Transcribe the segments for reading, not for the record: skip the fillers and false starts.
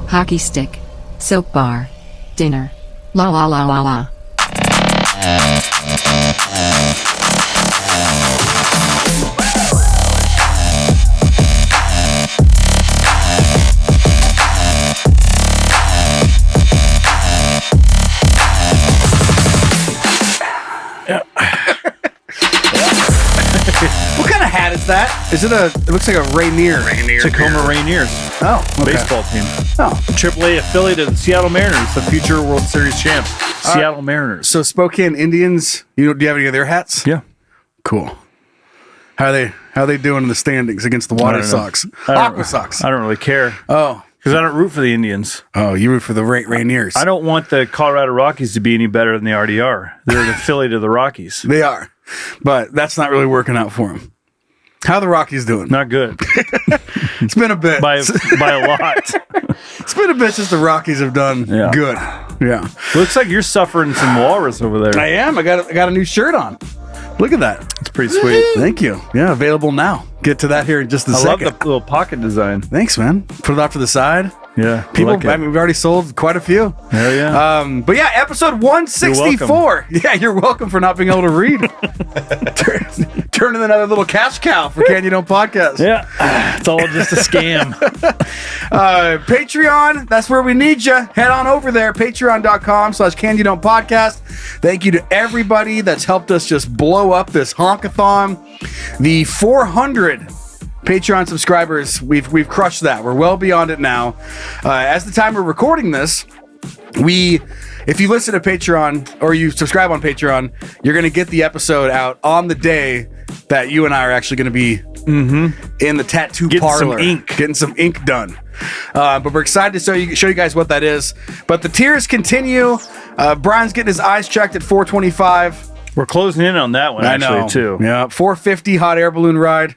hockey stick, soap bar, dinner. La la la la la. What kind of hat is that? Is it it looks like a Rainier. Tacoma Rainiers. Oh, okay. Baseball team. Oh. AAA affiliate of the Seattle Mariners, the future World Series champs. Seattle Mariners. So Spokane Indians, do you have any of their hats? Yeah. Cool. How are they doing in the standings against the Water Sox? Aqua Sox. I don't really care. Oh. Because I don't root for the Indians. Oh, you root for the Rainiers. I don't want the Colorado Rockies to be any better than they already are. They're an affiliate of the Rockies. They are. But that's not really working out for them. How are the Rockies doing? Not good. It's been a bit. by a lot. It's been a bit since the Rockies have done good. Yeah. Looks like you're suffering some walrus over there. I am. I got a new shirt on. Look at that. It's pretty sweet. Thank you. Yeah, available now. Get to that here in just a second. I love the little pocket design. Thanks, man. Put it off to the side. Yeah. People, we've already sold quite a few. Hell yeah. But yeah, episode 164. You're welcome for not being able to read. Turning another little cash cow for Can You Don't Podcast. Yeah. It's all just a scam. Patreon, that's where we need you. Head on over there, patreon.com/Can You Don't Podcast. Thank you to everybody that's helped us just blow up this honkathon. The 400 Patreon subscribers, we've crushed that. We're well beyond it now. As the time we're recording this, if you listen to Patreon or you subscribe on Patreon, you're going to get the episode out on the day that you and I are actually going to be in the tattoo parlor. Getting some ink done. But we're excited to show you guys what that is. But the tiers continue. Brian's getting his eyes checked at 425. We're closing in on that one, actually, too. Yeah, 450 hot air balloon ride.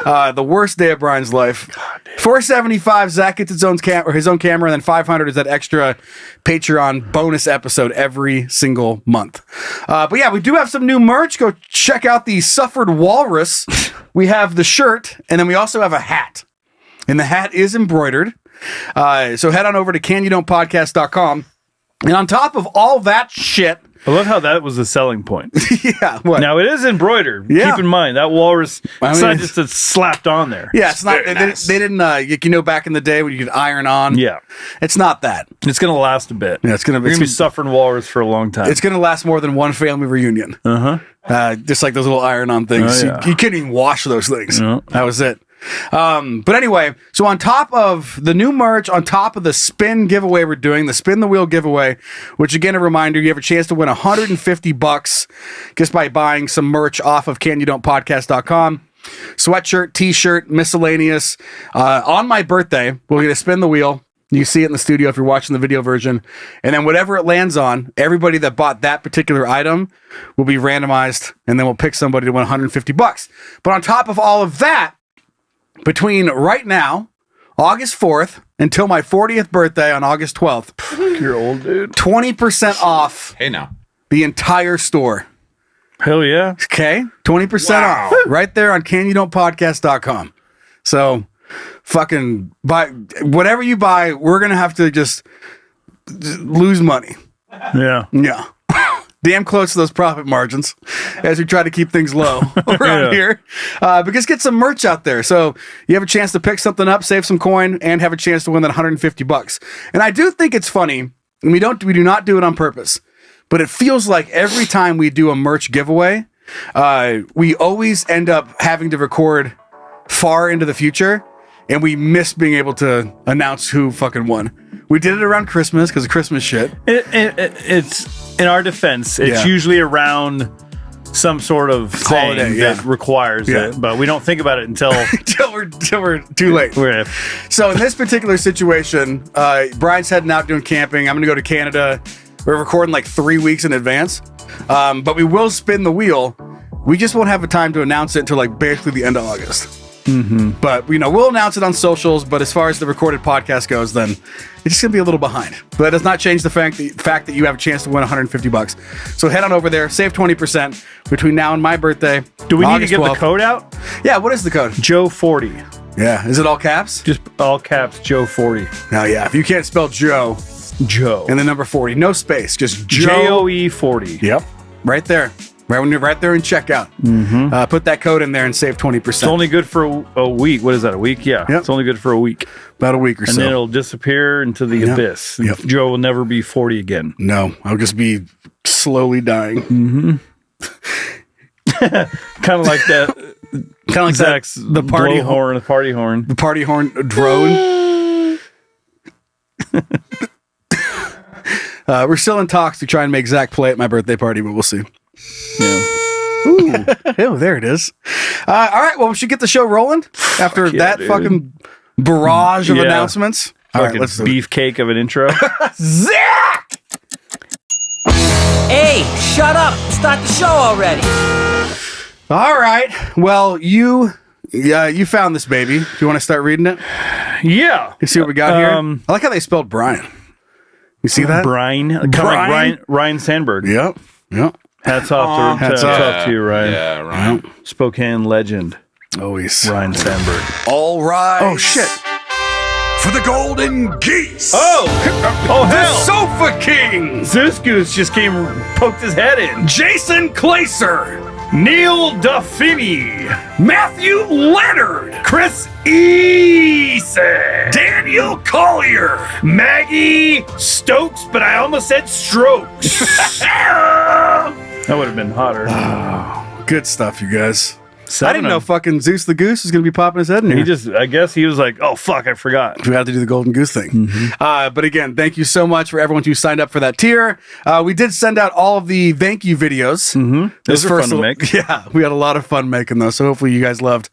The worst day of Brian's life. 475, Zach gets his own camera, and then 500 is that extra Patreon bonus episode every single month. But yeah, we do have some new merch. Go check out the Suffered Walrus. We have the shirt, and then we also have a hat. And the hat is embroidered. So head on over to canyoudontpodcast.com. And on top of all that shit, I love how that was the selling point. Yeah. What? Now, it is embroidered. Yeah. Keep in mind, that walrus, it's not just it's slapped on there. Yeah, it's not. Nice. They didn't, back in the day when you could iron on. Yeah. It's not that. It's going to last a bit. Yeah, you're going to be suffering walrus for a long time. It's going to last more than one family reunion. Just like those little iron on things. You couldn't even wash those things. That was it. But anyway, so on top of the new merch, on top of the spin giveaway we're doing, the spin the wheel giveaway, which again, a reminder, you have a chance to win $150 just by buying some merch off of canyoudontpodcast.com. Sweatshirt, t-shirt, miscellaneous. On my birthday, we're going to spin the wheel. You see it in the studio if you're watching the video version. And then whatever it lands on, everybody that bought that particular item will be randomized, and then we'll pick somebody to win $150. But on top of all of that, between right now, August 4th, until my 40th birthday on August 12th. You're old, dude. 20% off. Hey, now. The entire store. Hell yeah. Okay? 20% off. Right there on canyoudontpodcast.com. So, fucking buy whatever you buy, we're going to have to just lose money. Yeah. Yeah. Damn close to those profit margins as we try to keep things low around here. Because get some merch out there. So you have a chance to pick something up, save some coin, and have a chance to win that $150. And I do think it's funny, and we do not do it on purpose, but it feels like every time we do a merch giveaway, we always end up having to record far into the future, and we miss being able to announce who fucking won. We did it around Christmas because of Christmas shit. It's in our defense. It's usually around some sort of holiday that requires it, but we don't think about it until we're too late. So in this particular situation, Brian's heading out doing camping. I'm going to go to Canada. We're recording like 3 weeks in advance, but we will spin the wheel. We just won't have a time to announce it until like basically the end of August. But we'll announce it on socials. But as far as the recorded podcast goes, then it's just gonna be a little behind. But that does not change the fact that you have a chance to win $150. So head on over there, save 20% between now and my birthday. Do we August need to 12th. get the code out? Yeah, what is the code? Joe 40. Yeah. Is it all caps? Just all caps, Joe 40. Now, yeah. If you can't spell Joe and the number 40, no space, just Joe. JOE 40. Yep. Right there. Right when you're right there in checkout. Put that code in there and save 20%. It's only good for a week. What is that, a week? Yeah. Yep. It's only good for a week. About a week or so. And then it'll disappear into the abyss. Yep. Joe will never be 40 again. No, I'll just be slowly dying. Kind of like that. Kind of like Zach's the party horn. The party horn. The party horn drone. We're still in talks to try and make Zach play at my birthday party, but we'll see. Yeah. Ooh. Oh, there it is. All right. Well, we should get the show rolling after that fucking barrage of announcements. All right, let's beefcake of an intro. Zach! Hey, shut up. Start the show already. All right. Well, you found this baby. Do you want to start reading it? Yeah. You see what we got here? I like how they spelled Brian. You see that? Brian. Kind of like Ryan Sandberg. Yep. Hats off to you, Ryan. Yeah, Ryan. Spokane legend. Always. Ryan Sandberg. All right. Oh, shit. For the Golden Geese. Oh The hell. Sofa King. Zeus Goose just poked his head in. Jason Glaser. Neil Duffini. Matthew Leonard. Chris Eason. Daniel Collier. Maggie Stokes, but I almost said Strokes. That would have been hotter. Good stuff, you guys. I 7 didn't know fucking Zeus the Goose was going to be popping his head in here. I guess he was like, oh, fuck, I forgot. We had to do the Golden Goose thing. But again, thank you so much for everyone who signed up for that tier. We did send out all of the thank you videos. Those are fun to make. Yeah, we had a lot of fun making those. So hopefully you guys loved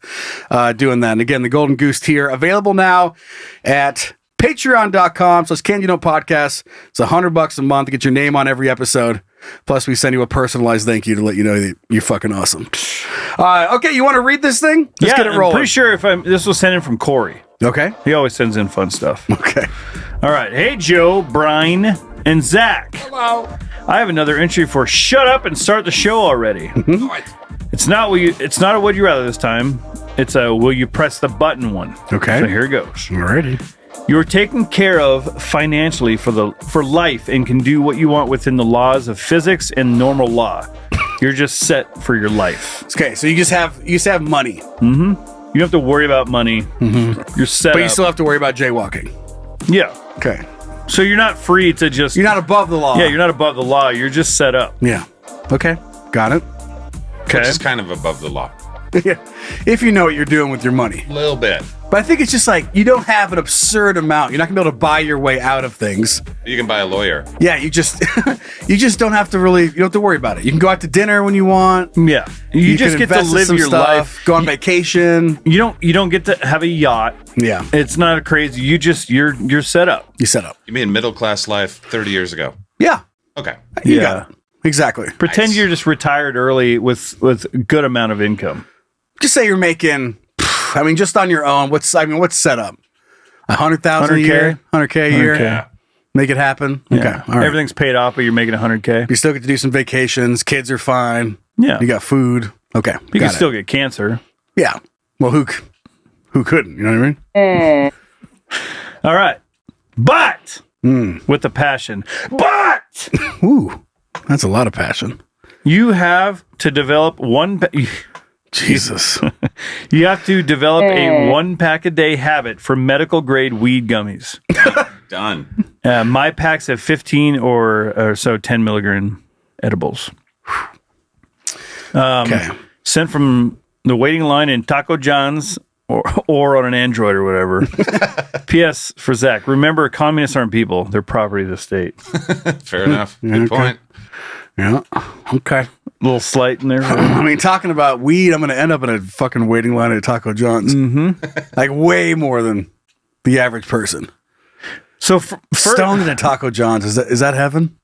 doing that. And again, the Golden Goose tier available now at patreon.com. So it's Can You Know Podcast. It's $100 a month to get your name on every episode. Plus, we send you a personalized thank you to let you know that you're fucking awesome. Okay, you want to read this thing? Let's get it rolling. I'm pretty sure this was sent in from Corey. Okay. He always sends in fun stuff. Okay. All right. Hey, Joe, Brian, and Zach. Hello. I have another entry for Shut Up and Start the Show Already. It's not a Would You Rather this time. It's a Will You Press the Button one. Okay. So here it goes. Alrighty. You're taken care of financially for life and can do what you want within the laws of physics and normal law. You're just set for your life. Okay, so you just have money. You don't have to worry about money. You're set. But you still have to worry about jaywalking. Yeah. Okay. So you're not free to just. You're not above the law. Yeah, you're not above the law. You're just set up. Yeah. Okay. Got it. Okay. Which is kind of above the law. Yeah. If you know what you're doing with your money. A little bit. But I think it's just like you don't have an absurd amount. You're not gonna be able to buy your way out of things. You can buy a lawyer. Yeah, you just don't have to you don't have to worry about it. You can go out to dinner when you want. Yeah. You just get to live your life. Go on vacation. You don't get to have a yacht. Yeah. It's not a crazy. You're set up. You set up. You mean middle class life 30 years ago? Yeah. Okay. You got it. Exactly. Pretend you're just retired early with a good amount of income. Just say you're making, just on your own. What's set up? 100,000 a year, 100K a year. Yeah. Make it happen. Yeah. Okay. All right. Everything's paid off, but you're making 100K. You still get to do some vacations. Kids are fine. Yeah. You got food. Okay. You can still get cancer. Yeah. Well, who couldn't? You know what I mean? All right. But with the passion. But ooh, that's a lot of passion. You have to develop Jesus. You have to develop a 1-pack-a-day habit for medical grade weed gummies. Done. My packs have 15 or so 10 milligram edibles. Okay. Sent from the waiting line in Taco John's or on an Android or whatever. P.S. for Zach. Remember, communists aren't people. They're property of the state. Fair enough. Good point. Yeah. Okay. A little slight in there. Talking about weed, I'm going to end up in a fucking waiting line at Taco John's. Like way more than the average person. So stoned in a Taco John's, is that heaven?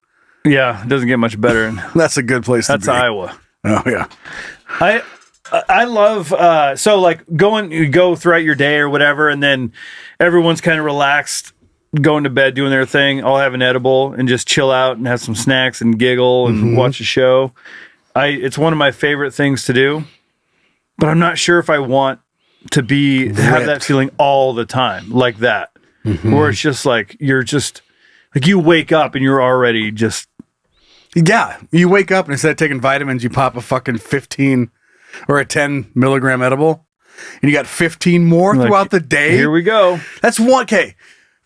Yeah, it doesn't get much better. That's a good place to be. That's Iowa. Oh yeah. I love you go throughout your day or whatever, and then everyone's kind of relaxed, going to bed, doing their thing. I'll have an edible and just chill out and have some snacks and giggle and watch a show. It's one of my favorite things to do, but I'm not sure if I want to have that feeling all the time like that, where it's just like you're just like you wake up and you're already just you wake up and instead of taking vitamins, you pop a fucking 15 or a 10 milligram edible, and you got 15 more throughout the day. Here we go. That's one. Okay,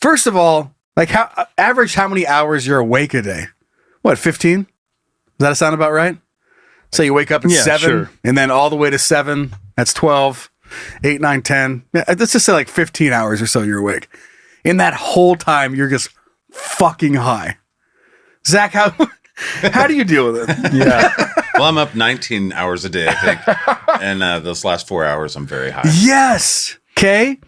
first of all, like how many hours you're awake a day? What, 15? Does that sound about right? So you wake up at 7, and then all the way to 7, that's 12, 8, 9, 10. Yeah, let's just say like 15 hours or so you're awake. In that whole time, you're just fucking high. Zach, how do you deal with it? Yeah. Well, I'm up 19 hours a day, I think. And those last 4 hours, I'm very high. Yes. Okay.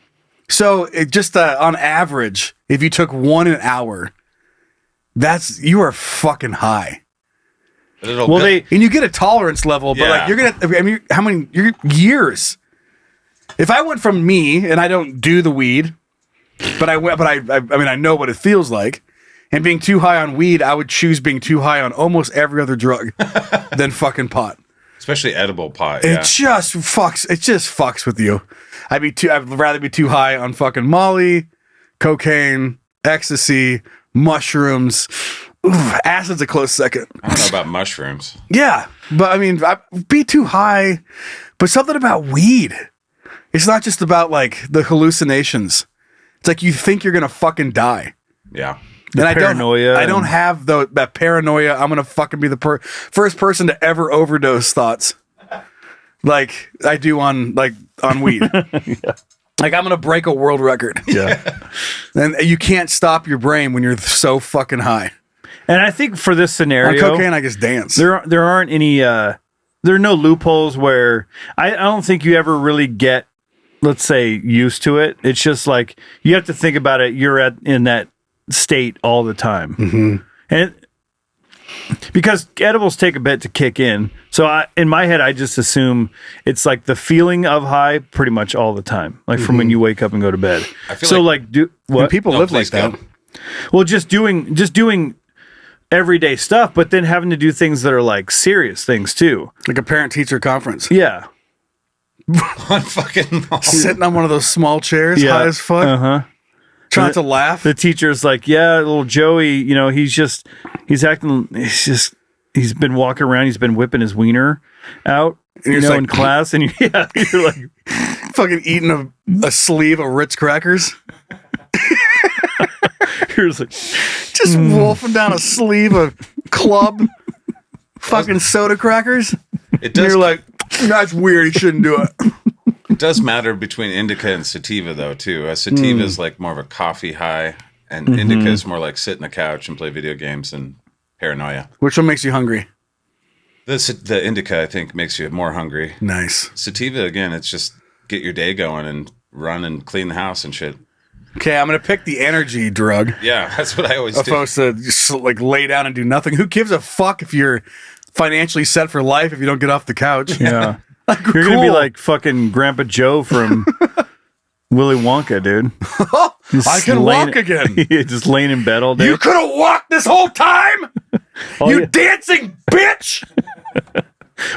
So just on average, if you took 1 an hour, you are fucking high. And you get a tolerance level, but like you're gonna. I mean, how many years? If I went from me and I don't do the weed, but I mean, I know what it feels like. And being too high on weed, I would choose being too high on almost every other drug than fucking pot. Especially edible pot. It just fucks with you. I'd rather be too high on fucking Molly, cocaine, ecstasy, mushrooms. Ooh, acid's a close second. I don't know about mushrooms. Yeah, but I mean, be too high. But something about weed. It's not just about like the hallucinations. It's like you think you're gonna fucking die. Yeah. The paranoia. I don't have that paranoia. I'm gonna fucking be the first person to ever overdose thoughts, like I do on weed. Yeah. Like I'm gonna break a world record. Yeah, and you can't stop your brain when you're so fucking high. And I think for this scenario, on cocaine, I just dance. There aren't any. There are no loopholes where I don't think you ever really get, let's say, used to it. It's just like you have to think about it. You're in that state all the time, and because edibles take a bit to kick in. So in my head, I just assume it's like the feeling of high pretty much all the time, like from when you wake up and go to bed. I feel when people live like that. Well, just doing everyday stuff, but then having to do things that are like serious things too, like a parent-teacher conference. Yeah, on fucking sitting on one of those small chairs, high as fuck, trying to laugh. The teacher's like, "Yeah, little Joey, he's been walking around, he's been whipping his wiener out, in class, and you're like, fucking eating a sleeve of Ritz crackers." Here's like, just wolfing down a sleeve of club fucking soda crackers. It does. You're like, that's weird. You shouldn't do it. It does matter between indica and sativa, though, too. Sativa is like more of a coffee high, and indica is more like sit on the couch and play video games and paranoia. Which one makes you hungry? The indica, I think, makes you more hungry. Nice. Sativa, again, it's just get your day going and run and clean the house and shit. Okay, I'm going to pick the energy drug. Yeah, that's what I always do. Opposed to just like lay down and do nothing. Who gives a fuck if you're financially set for life if you don't get off the couch? Yeah. Like, you're going to be like fucking Grandpa Joe from Willy Wonka, dude. I can walk again. Just laying in bed all day. You could have walked this whole time? Dancing bitch!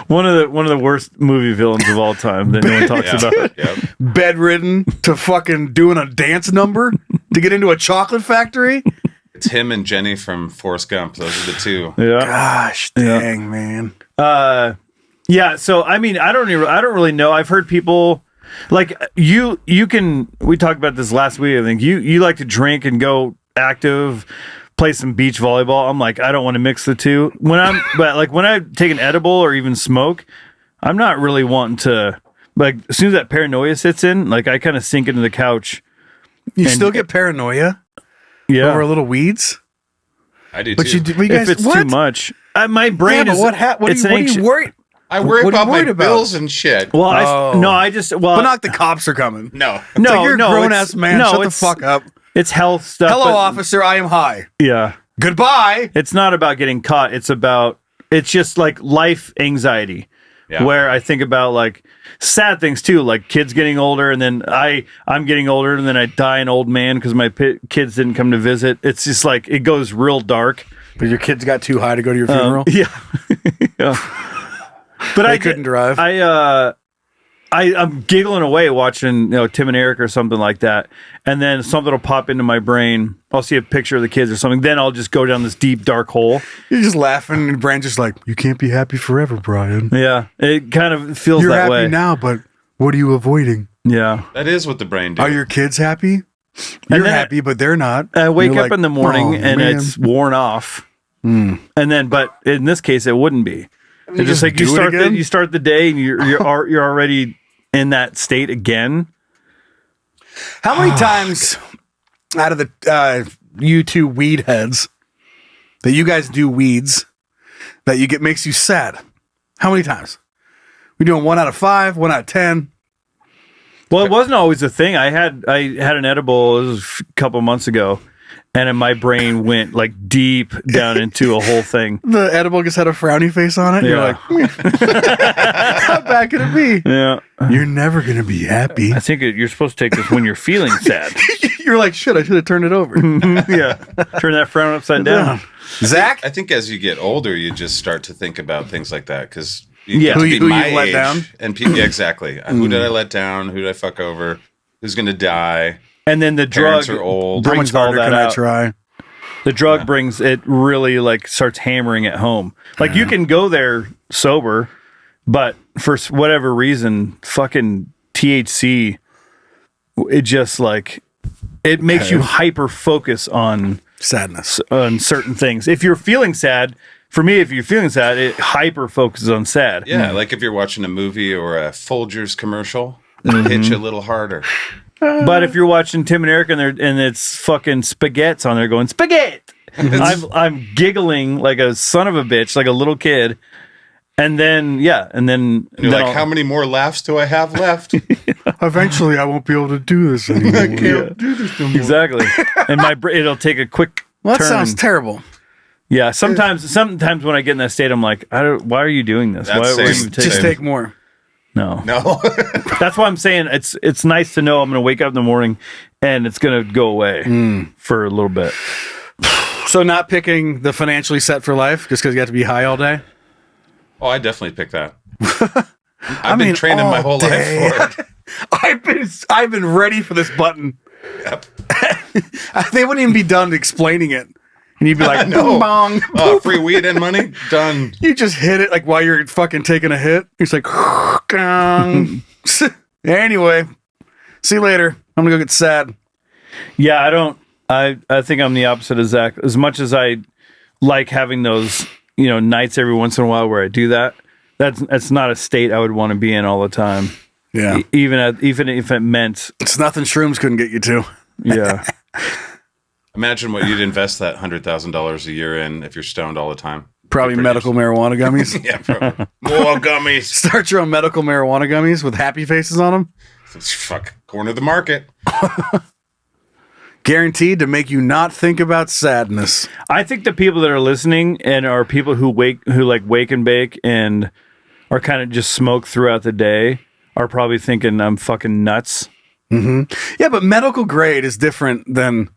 One of the worst movie villains of all time that no one talks about. Yep. Bedridden to fucking doing a dance number to get into a chocolate factory. It's him and Jenny from Forrest Gump. Those are the two. Yeah. Gosh, dang, man. Yeah. So I mean, I don't really know. I've heard people like you can. We talked about this last week. I think you like to drink and go active. Play some beach volleyball. I'm like, I don't want to mix the two. When I take an edible or even smoke, I'm not really wanting to, like, as soon as that paranoia sits in, like, I kind of sink into the couch. You still get paranoia? Yeah. Over little weeds? I do but too. You guys, if it's too much. My brain is. What are you worried? I worry about my bills and shit. Well, but not the cops are coming. No. You're a grown-ass man. Shut the fuck up. It's health stuff. Hello, officer. I am high. Yeah. Goodbye. It's not about getting caught. It's just like life anxiety. Yeah. Where I think about like sad things too, like kids getting older, and then I'm getting older, and then I die an old man because my kids didn't come to visit. It's just like it goes real dark. But your kids got too high to go to your funeral. Yeah. Yeah. But I couldn't drive. I I'm giggling away watching, Tim and Eric or something like that, and then something will pop into my brain. I'll see a picture of the kids or something. Then I'll just go down this deep dark hole. You're just laughing, and Brian's just like, "You can't be happy forever, Brian." Yeah, it kind of feels You're that happy way now, but what are you avoiding? Yeah, That is what the brain do. Are your kids happy? You're then happy, but they're not. I wake You're up like, in the morning "Oh, and man." it's worn off, and then but in this case it wouldn't be. It's just like do it again? you start the day and you're already in that state again. How many times out of the you two weed heads that you guys do weeds that you get makes you sad? How many times? We doing 1 out of 5, 1 out of 10. Well, it wasn't always a thing. I had an edible, it was a couple months ago, and then my brain went like deep down into a whole thing. The edible just had a frowny face on it. And Yeah. You're like, how bad could it be? Yeah, You're never gonna be happy. I think you're supposed to take this when you're feeling sad. You're like, shit, I should have turned it over. Yeah, turn that frown upside down. Zach, I think as you get older, you just start to think about things like that because Yeah. who Who you you've my let age, down? and people, yeah, exactly. Who did I let down? Who did I fuck over? Who's gonna die? And then the drug Parents are old. how much brings all harder that can I out. try? The drug brings it really like starts hammering at home. Like you can go there sober, but for whatever reason, fucking THC, it just like it makes you hyper focus on Sadness. certain things. If you're feeling sad, for me, if you're feeling sad, it hyper focuses on sad. Yeah, like if you're watching a movie or a Folgers commercial, it'll hit you a little harder. But if you're watching Tim and Eric and it's fucking spaghettis on there going spaghetti, I'm giggling like a son of a bitch, like a little kid. And then And you're like, how many more laughs do I have left? Eventually, I won't be able to do this anymore. I can't do this anymore. exactly. And it'll take a quick Well, that turn. sounds terrible. Yeah, sometimes when I get in that state, I'm like, why are you doing this? That's Why are you same. taking Just take more. No. No. That's why I'm saying it's nice to know I'm going to wake up in the morning and it's going to go away for a little bit. So not picking the financially set for life just because you have to be high all day? Oh, I definitely pick that. I've been training my whole day. life for it. I've been ready for this button. Yep. They wouldn't even be done explaining it. And you'd be like, No. boom, bong. Oh, free weed and money? Done. You just hit it like while you're fucking taking a hit. It's like, gong. Anyway, see you later. I'm gonna go get sad. Yeah, I think I'm the opposite of Zach. As much as I like having those, nights every once in a while where I do that, that's not a state I would want to be in all the time. Yeah. Even if it meant, It's nothing shrooms couldn't get you to. yeah. Imagine what you'd invest that $100,000 a year in if you're stoned all the time. Probably medical marijuana gummies. Yeah, probably. More gummies. Start your own medical marijuana gummies with happy faces on them. Fuck, corner the market. Guaranteed to make you not think about sadness. I think the people that are listening and are people who wake and bake and are kind of just smoke throughout the day are probably thinking I'm fucking nuts. Yeah, but medical grade is different than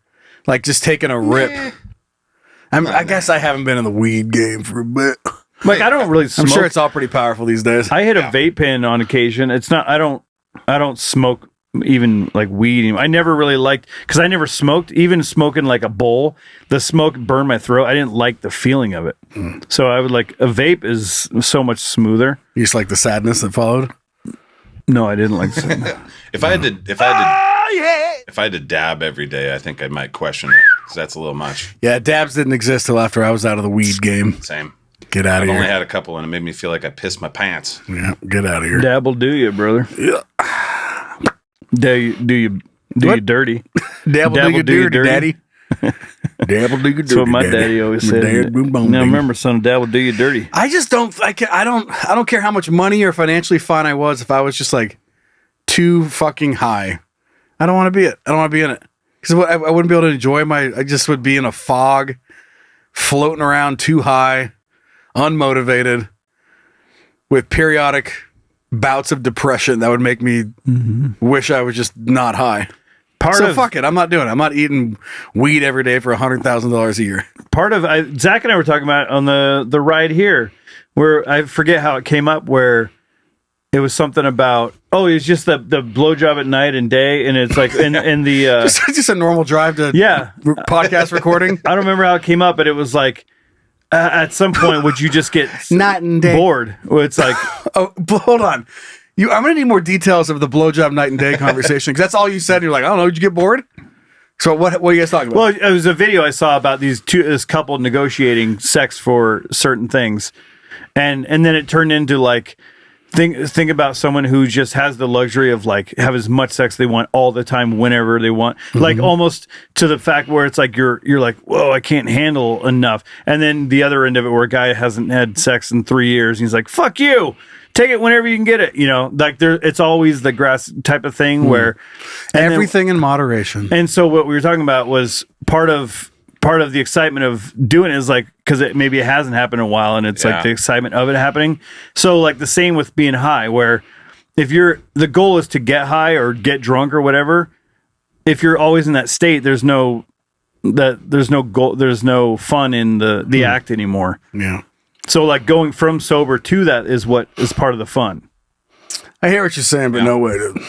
like just taking a rip. I guess I haven't been in the weed game for a bit. Like I don't really I'm smoke. sure it's all pretty powerful these days. I hit a vape pen on occasion. It's not. I don't smoke even like weed anymore. I never really liked because I never smoked. Even smoking like a bowl, the smoke burned my throat. I didn't like the feeling of it. So I would like a vape is so much smoother. You just like the sadness that followed. No, I didn't like. The If I had to dab every day, I think I might question it because that's a little much. Yeah, dabs didn't exist till after I was out of the weed game. Same. Get out I've of only here. had a couple, and it made me feel like I pissed my pants. Yeah, get out of here. dabble do you, brother? Yeah. Do you What? dirty? Dabble Dabble do you do you dirty, daddy. dirty. Dabble do you dirty. That's what my daddy always said. Dad, boom, boom, Now ding. remember, son, dabble do you dirty. I just don't. I don't care how much money or financially fine I was if I was just like too fucking high. I don't want to be it. I don't want to be in it because I wouldn't be able to enjoy I just would be in a fog, floating around too high, unmotivated, with periodic bouts of depression that would make me wish I was just not high. Fuck it. I'm not doing it. I'm not eating weed every day for $100,000 a year. Zach and I were talking about it on the ride here, where I forget how it came up, where It was something about it's just the blowjob at night and day, and it's like in the just a normal drive to podcast recording. I don't remember how it came up, but it was like at some point would you just get night and day bored? Well, it's like but hold on, I'm gonna need more details of the blowjob night and day conversation because that's all you said. And you're like, I don't know, did you get bored? So what are you guys talking about? Well, it was a video I saw about this couple negotiating sex for certain things, and then it turned into like. Think about someone who just has the luxury of like have as much sex they want all the time whenever they want, like almost to the fact where it's like you're like, whoa, I can't handle enough. And then the other end of it where a guy hasn't had sex in 3 years and he's like, fuck you, take it whenever you can get it, like it's always the grass type of thing where everything in moderation. And so what we were talking about was part of the excitement of doing it is like because maybe it hasn't happened in a while, and it's like the excitement of it happening. So like the same with being high, where if the goal is to get high or get drunk or whatever, if you're always in that state, there's no goal, there's no fun in the act anymore. Yeah. So like going from sober to that is what is part of the fun. I hear what you're saying, but no way, dude.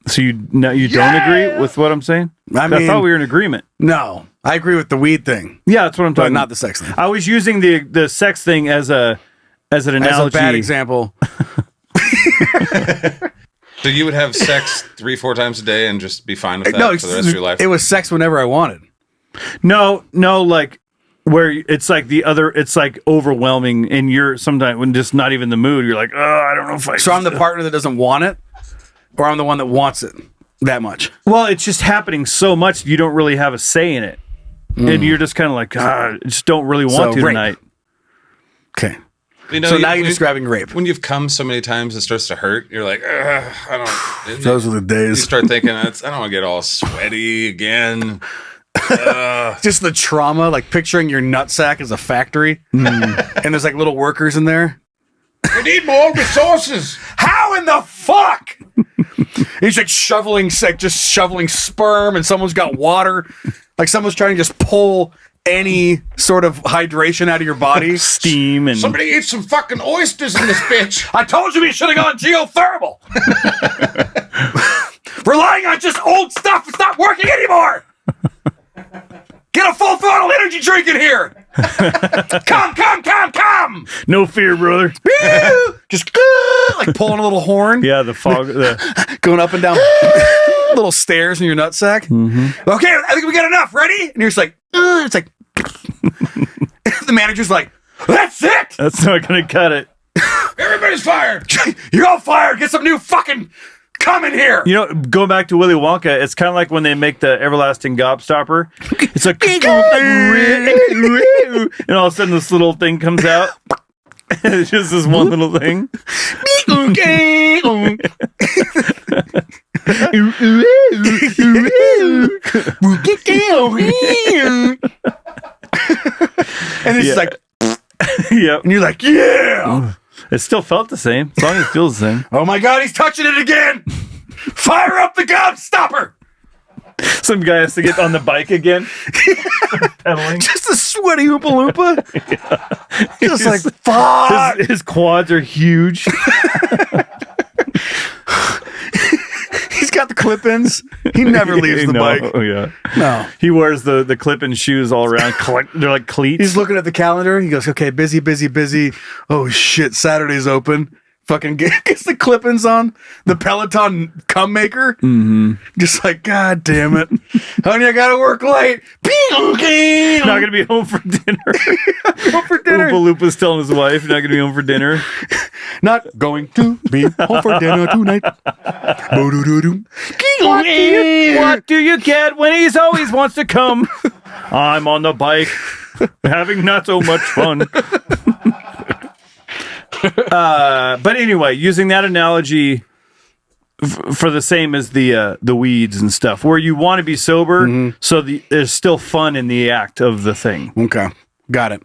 So you don't agree with what I'm saying? I thought we were in agreement. No, I agree with the weed thing. Yeah, that's what I'm talking about. Not the sex thing. I was using the sex thing as an analogy. As a bad example. So you would have sex 3-4 times a day and just be fine with that for the rest of your life? It was sex whenever I wanted. No, like where it's like it's like overwhelming, and you're sometimes when just not even the mood. You're like, I don't know if I. So I'm the partner that doesn't want it. Or I'm the one that wants it that much. Well, it's just happening so much you don't really have a say in it. And you're just kind of like, I just don't really want to rape. tonight. Okay. So now you're describing rape. When you've come so many times it starts to hurt, you're like, I don't. Those are the days. You start thinking, I don't want to get all sweaty again. Just the trauma, like picturing your nutsack as a factory. And there's like little workers in there. We need more resources. How in the fuck? He's like shoveling sperm, and someone's got water. Like someone's trying to just pull any sort of hydration out of your body. Steam and somebody eat some fucking oysters in this bitch. I told you we should have gone geothermal. Relying on just old stuff is not working anymore. Get a full throttle energy drink in here. Come. No fear, brother. Just like pulling a little horn. Yeah, the fog. Going up and down little stairs in your nutsack. Mm-hmm. Okay, I think we got enough. Ready? And you're just like, it's like, the manager's like, that's it. That's not going to cut it. Everybody's fired. You're all fired. Get some new fucking come in here. Going back to Willy Wonka, it's kind of like when they make the everlasting gobstopper. It's like, and all of a sudden this little thing comes out. It's just this one little thing. And it's like, yep. And you're like, yeah. It still felt the same. As long as it feels the same. Oh my God, he's touching it again. Fire up the gobstopper. Some guy has to get on the bike again. Pedaling. Just a sweaty Oompa Loompa. Yeah. Just like, fuck. His quads are huge. He's got the clip-ins. He never leaves the bike. Oh, yeah. No. He wears the clip-in shoes all around. They're like cleats. He's looking at the calendar. He goes, okay, busy. Oh, shit, Saturday's open. Fucking gets the clip-ins on. The Peloton cum maker. Mm-hmm. Just like, God damn it. Honey, I gotta work late. Not gonna be home for dinner. Oompa Loompa's telling his wife, not gonna be home for dinner. Not going to be home for dinner tonight. What do you get when he always wants to come? I'm on the bike, having not so much fun. But anyway, using that analogy for the same as the weeds and stuff, where you want to be sober, so there's still fun in the act of the thing. Okay, got it.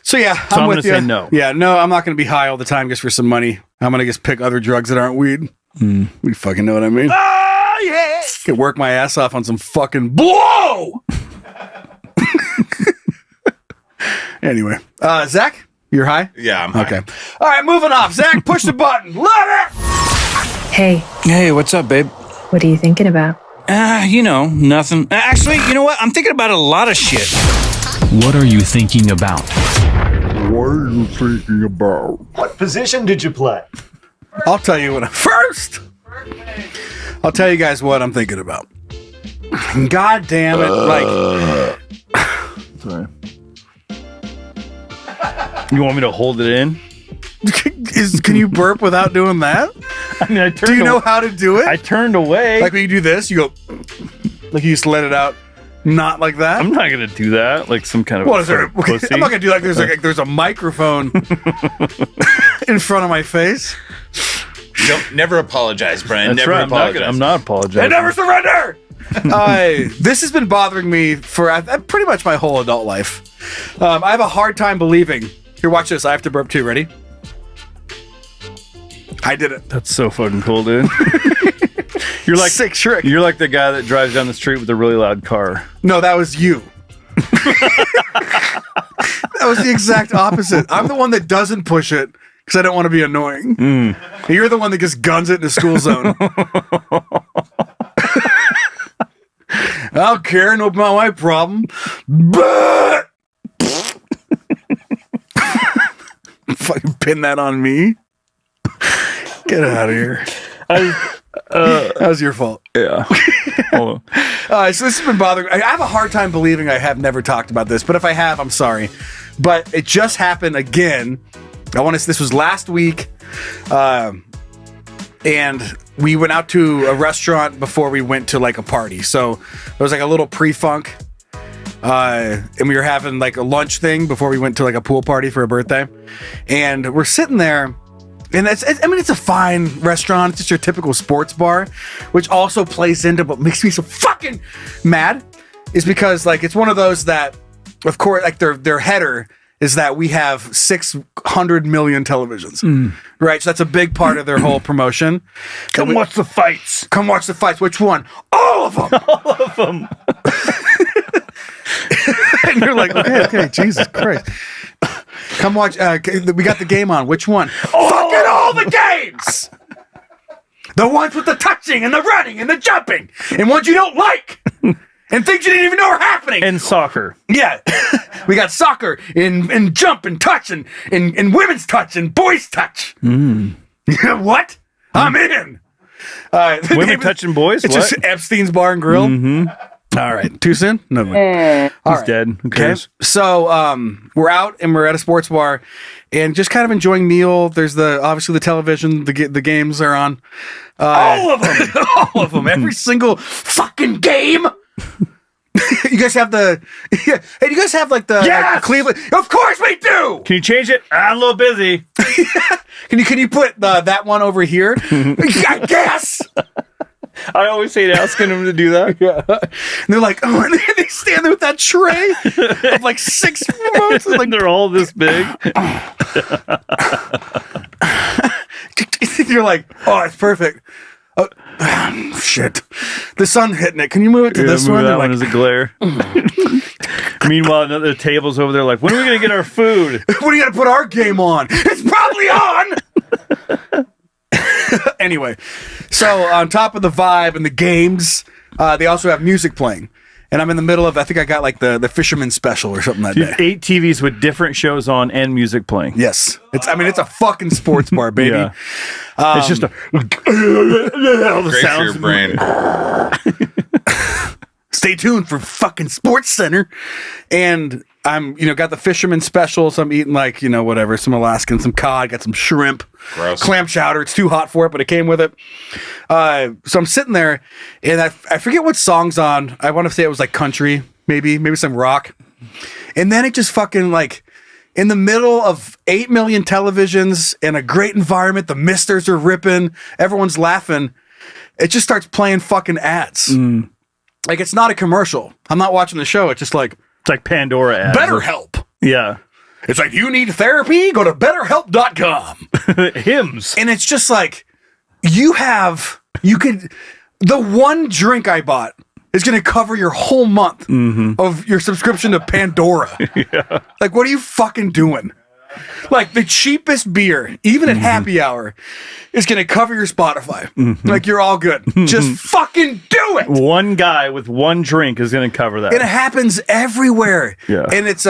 So yeah, so I'm with gonna you. say no. Yeah, no, I'm not gonna be high all the time just for some money. I'm gonna just pick other drugs that aren't weed. You fucking know what I mean? Oh yeah, could work my ass off on some fucking blow. Anyway, Zach. You're high? Yeah, I'm high. Okay. All right, moving off. Zach, push the button. Love it! Hey, Hey, what's up, babe? what are you thinking about? Nothing. Actually, you know what? I'm thinking about a lot of shit. What are you thinking about? What are you thinking about? What position did you play? I'll tell you what. First, I'll tell you guys what I'm thinking about. God damn it. Sorry. You want me to hold it in? Can you burp without doing that? I mean, I turned Do you know how to do it? I turned away. Like when you do this, you go, like you just let it out, not like that. I'm not gonna do that. Like some kind of What is there? pussy. I'm not gonna do like there's a microphone in front of my face. Never apologize, Brian. That's Never right. apologize. I'm not apologizing. I never surrender. This has been bothering me for pretty much my whole adult life. I have a hard time believing. Here, watch this. I have to burp too. Ready? I did it. That's so fucking cool, dude. You're like Sick trick. You're like the guy that drives down the street with a really loud car. No, that was you. That was the exact opposite. I'm the one that doesn't push it because I don't want to be annoying. And you're the one that just guns it in the school zone. I don't care. No, not my problem. But fucking pin that on me. Get out of here. That was your fault. Yeah. So this has been bothering. I have a hard time believing I have never talked about this, but if I have, I'm sorry. But it just happened again. This was last week, and we went out to a restaurant before we went to like a party. So there was like a little pre-funk, and we were having like a lunch thing before we went to like a pool party for a birthday. And we're sitting there. And it's a fine restaurant. It's just your typical sports bar, which also plays into what makes me so fucking mad is because like it's one of those that, of course, like their header is that we have 600 million televisions, right? So that's a big part of their whole promotion. Come watch the fights. Come watch the fights. Which one? All of them. All of them. And you're like, okay, Jesus Christ. Come watch. We got the game on. Which one? Fucking all the games. The ones with the touching and the running and the jumping, and ones you don't like, and things you didn't even know were happening. And soccer. Yeah, we got soccer and jump and touch and women's touch and boys touch. What? I'm in. Women touching boys? It's What? just Epstein's Bar and Grill. All right. Too soon? No. He's dead. Who Okay. cares? So we're out and we're at a sports bar and just kind of enjoying meal. There's obviously the television, the games are on. All of them. All of them. Every single fucking game. You guys have Hey, do you guys have like the Cleveland? Of course we do. Can you change it? I'm a little busy. Can you put that one over here? I guess. I always hate asking them to do that. Yeah. And they're like, oh, and they stand there with that tray of like 6 remotes. Like they're all this big. You're like, oh, it's perfect. Oh, shit. The sun hitting it. Can you move it to this one? That Like, one is a glare. Meanwhile, another table's over there like, when are we going to get our food? when are you going to put our game on? It's probably on. Anyway, so on top of the vibe and the games, they also have music playing. And I'm in the middle of, I think I got like the Fisherman Special or something that day. 8 TVs with different shows on and music playing. Yes. It's a fucking sports bar, baby. Yeah. It's just all the Great for your sounds. brain. Stay tuned for fucking Sports Center. And I'm, got the Fisherman Special. So I'm eating like, whatever, some Alaskan, some cod, got some shrimp, Gross. clam chowder. It's too hot for it, but it came with it. So I'm sitting there and I forget what song's on. I want to say it was like country, maybe some rock. And then it just fucking like in the middle of 8 million televisions and a great environment, the misters are ripping, everyone's laughing. It just starts playing fucking ads. Like it's not a commercial. I'm not watching the show. It's just like, It's like Pandora ads. BetterHelp. Yeah. It's like, you need therapy? Go to betterhelp.com. Hymns. And it's just like, the one drink I bought is going to cover your whole month of your subscription to Pandora. Yeah. Like, what are you fucking doing? Like the cheapest beer, even at happy hour, is going to cover your Spotify. Like you're all good. Just fucking do it. One guy with one drink is going to cover that. It happens everywhere. Yeah. And it's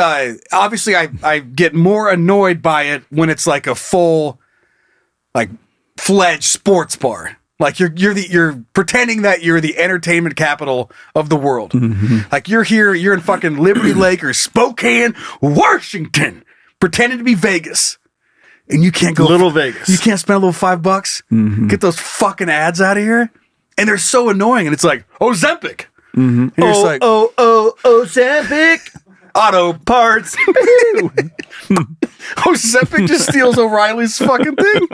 obviously I get more annoyed by it when it's like a full, like fledged sports bar. Like you're pretending that you're the entertainment capital of the world. Like you're here, you're in fucking Liberty Lake or Spokane, Washington, pretending to be Vegas. And you can't go Little Vegas. You can't spend a little $5. Get those fucking ads out of here. And they're so annoying. And it's like, Ozempic. And you're just like, Ozempic. Auto Parts. Ozempic just steals O'Reilly's fucking thing.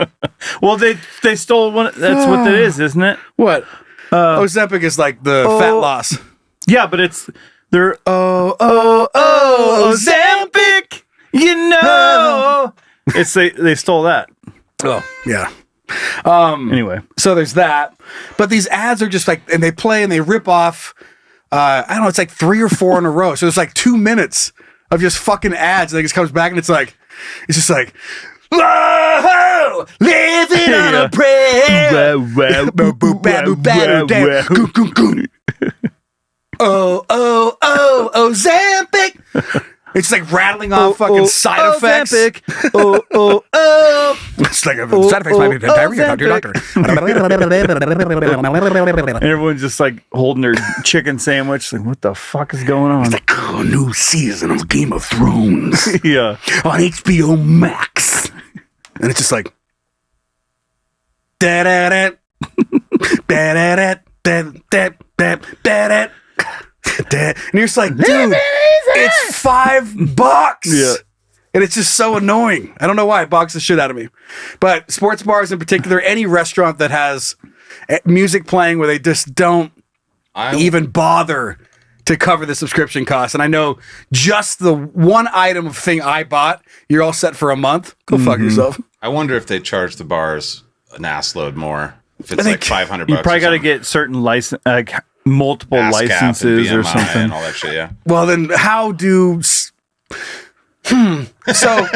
Well, they stole one. That's what it is, isn't it? What? Ozempic is like the fat loss. Yeah, but they're Ozempic. You know, they stole that. Oh, yeah. Anyway, So there's that. But these ads are just like, and they play and they rip off, I don't know, it's like 3 or 4 in a row. So it's like 2 minutes of just fucking ads. And it just comes back and it's just like, whoa, living on a prayer. Ozempic. It's like rattling off fucking side effects. Ozempic. It's like side effects might be diarrhea. Talk to your doctor. And everyone's just like holding their chicken sandwich. Like, what the fuck is going on? It's like new season of Game of Thrones Yeah. on HBO Max, and it's just like da da da da da da da da da. And you're just like, dude, it's $5. Yeah. And it's just so annoying. I don't know why it bogs the shit out of me. But sports bars in particular, any restaurant that has music playing where they just don't even bother to cover the subscription cost. And I know just the one item of thing I bought, you're all set for a month. Go fuck yourself. I wonder if they charge the bars an ass load more. If it's like $500, You probably got to get certain license, like multiple ASCAP licenses and or BMI something. and all that shit. Yeah. Well, then how do... So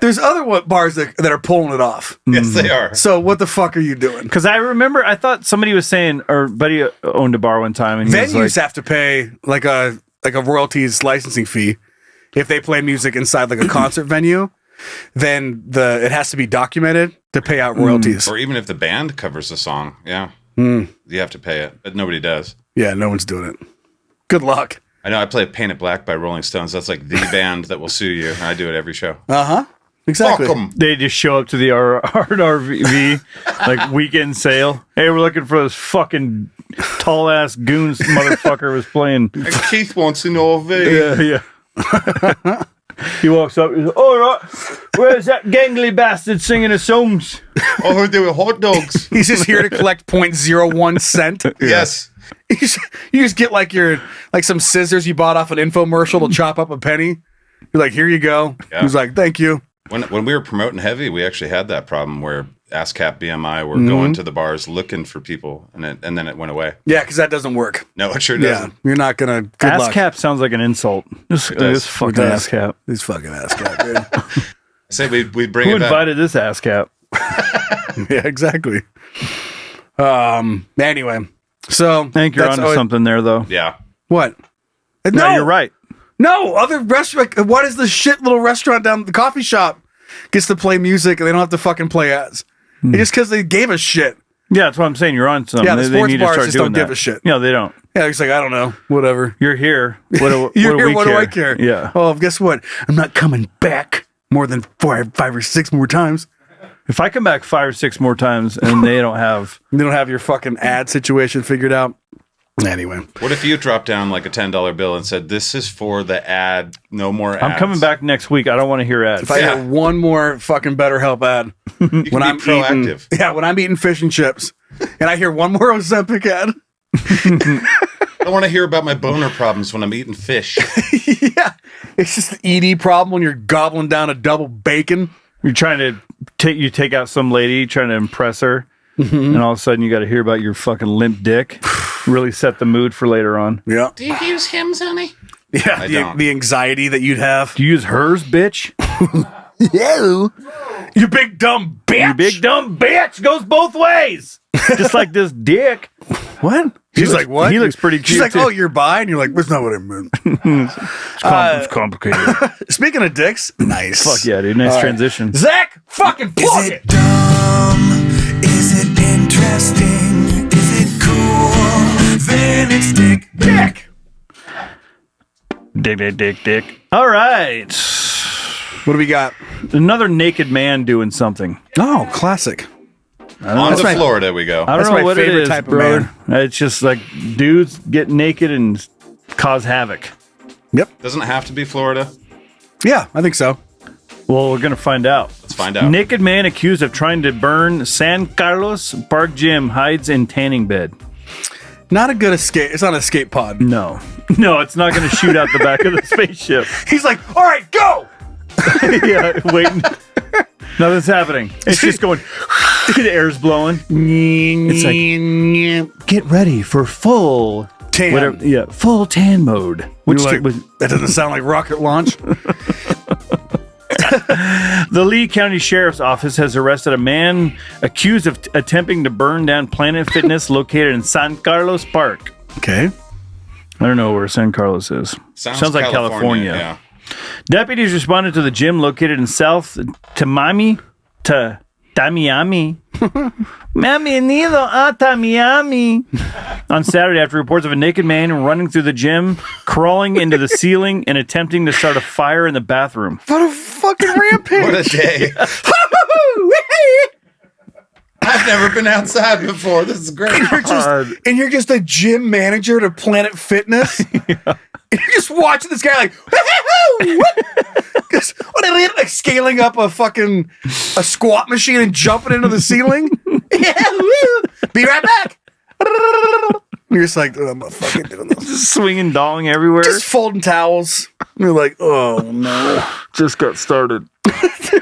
there's other bars that are pulling it off. Yes, they are. So what the fuck are you doing? Because I remember, I thought somebody was saying, or buddy owned a bar one time, and he was Venues like, have to pay like a royalties licensing fee if they play music inside like a concert venue. Then it has to be documented to pay out royalties. Or even if the band covers the song, yeah, you have to pay it, but nobody does. Yeah, no one's doing it. Good luck. I know. I play "Paint It Black" by Rolling Stones. That's like the band that will sue you. I do it every show. Exactly. Fuck 'em. they just show up to the RV like weekend sale. Hey, we're looking for this fucking tall ass goons motherfucker was playing. And Keith wants an RV. Yeah. He walks up. He's like, all right, where's that gangly bastard singing his songs? I heard they were hot dogs. He's just here to collect 0.01 cent. Yes. You just get like some scissors you bought off an infomercial to chop up a penny. You're like, here you go. Yeah. He's like, thank you. When we were promoting Heavy, we actually had that problem where ASCAP, BMI were going to the bars looking for people, and then it went away. Yeah, because that doesn't work. No, it sure Yeah, doesn't. you're not gonna. Good luck. ASCAP sounds like an insult. This fucking It does. ASCAP. These fucking ASCAP, dude. I say we bring Who it back. invited this ASCAP? Yeah, exactly. Anyway, so I think you're onto something there, though. Yeah. What? No, you're right. No, other restaurant. What is the shit little restaurant down the coffee shop gets to play music and they don't have to fucking play ads? Just because they gave a shit. Yeah, that's what I'm saying. You're on something. Yeah, the They sports need to bars start just doing don't give that. a shit. No, they don't. Yeah, it's like, I don't know, whatever. You're here. What do I care? Yeah. Oh, guess what? I'm not coming back more than five or six more times. If I come back 5 or 6 more times and they don't have your fucking ad situation figured out. Anyway, What if you dropped down like a $10 bill and said, "This is for the ad, no more ads"? I'm coming back next week. I don't want to hear ads. if I hear one more fucking BetterHelp ad You can when be I'm proactive. when I'm eating fish and chips, and I hear one more Ozempic ad, I don't want to hear about my boner problems when I'm eating fish. yeah, it's just an ED problem when you're gobbling down a double bacon. You're trying to take out some lady, trying to impress her, and all of a sudden you got to hear about your fucking limp dick. Really set the mood for later on. Yeah, Do you use Hims, honey? yeah, I don't. the anxiety that you'd have. Do you use hers, bitch? You big dumb bitch. You big dumb bitch goes both ways. Just like this dick. What? She's like, what? He looks pretty cute. She's like, too. oh, you're bi? And you're like, that's not what I meant. It's complicated. Speaking of dicks, nice. Fuck yeah, dude. Nice transition. Zach, fucking plug it. Dumb? Is it interesting? Is it cool? Then it's dick. Dick. All right. What do we got? Another naked man doing something. Oh, classic. On to Florida we go. I don't That's know my what it favorite is, type of bro. man. It's just like dudes get naked and cause havoc. Doesn't have to be Florida. Yeah, I think so. Well, we're going to find out. Let's find out. Naked man accused of trying to burn San Carlos Park Gym hides in tanning bed. Not a good escape. It's not an escape pod. No, it's not going to shoot out the back of the spaceship. He's like, all right, go. Yeah, waiting. Nothing's happening. It's just going. The air's blowing. It's like, get ready for full Tan. full tan mode. Which You're like, that doesn't sound like rocket launch. The Lee County Sheriff's Office has arrested a man accused of attempting to burn down Planet Fitness located in San Carlos Park. Okay. I don't know where San Carlos is. Sounds like California. Yeah. Deputies responded to the gym located in South Tamiami. Bienvenido a Tamiami. On Saturday, after reports of a naked man running through the gym, crawling into the ceiling, and attempting to start a fire in the bathroom. What a fucking rampage. What a day. I've never been outside before. This is great. And you're just a gym manager to Planet Fitness. And you're just watching this guy like, like scaling up a squat machine and jumping into the ceiling. Be right back. And you're just like, I'm not fucking doing this. Just swinging, dolling everywhere. Just folding towels. And you're like, oh no. Just got started.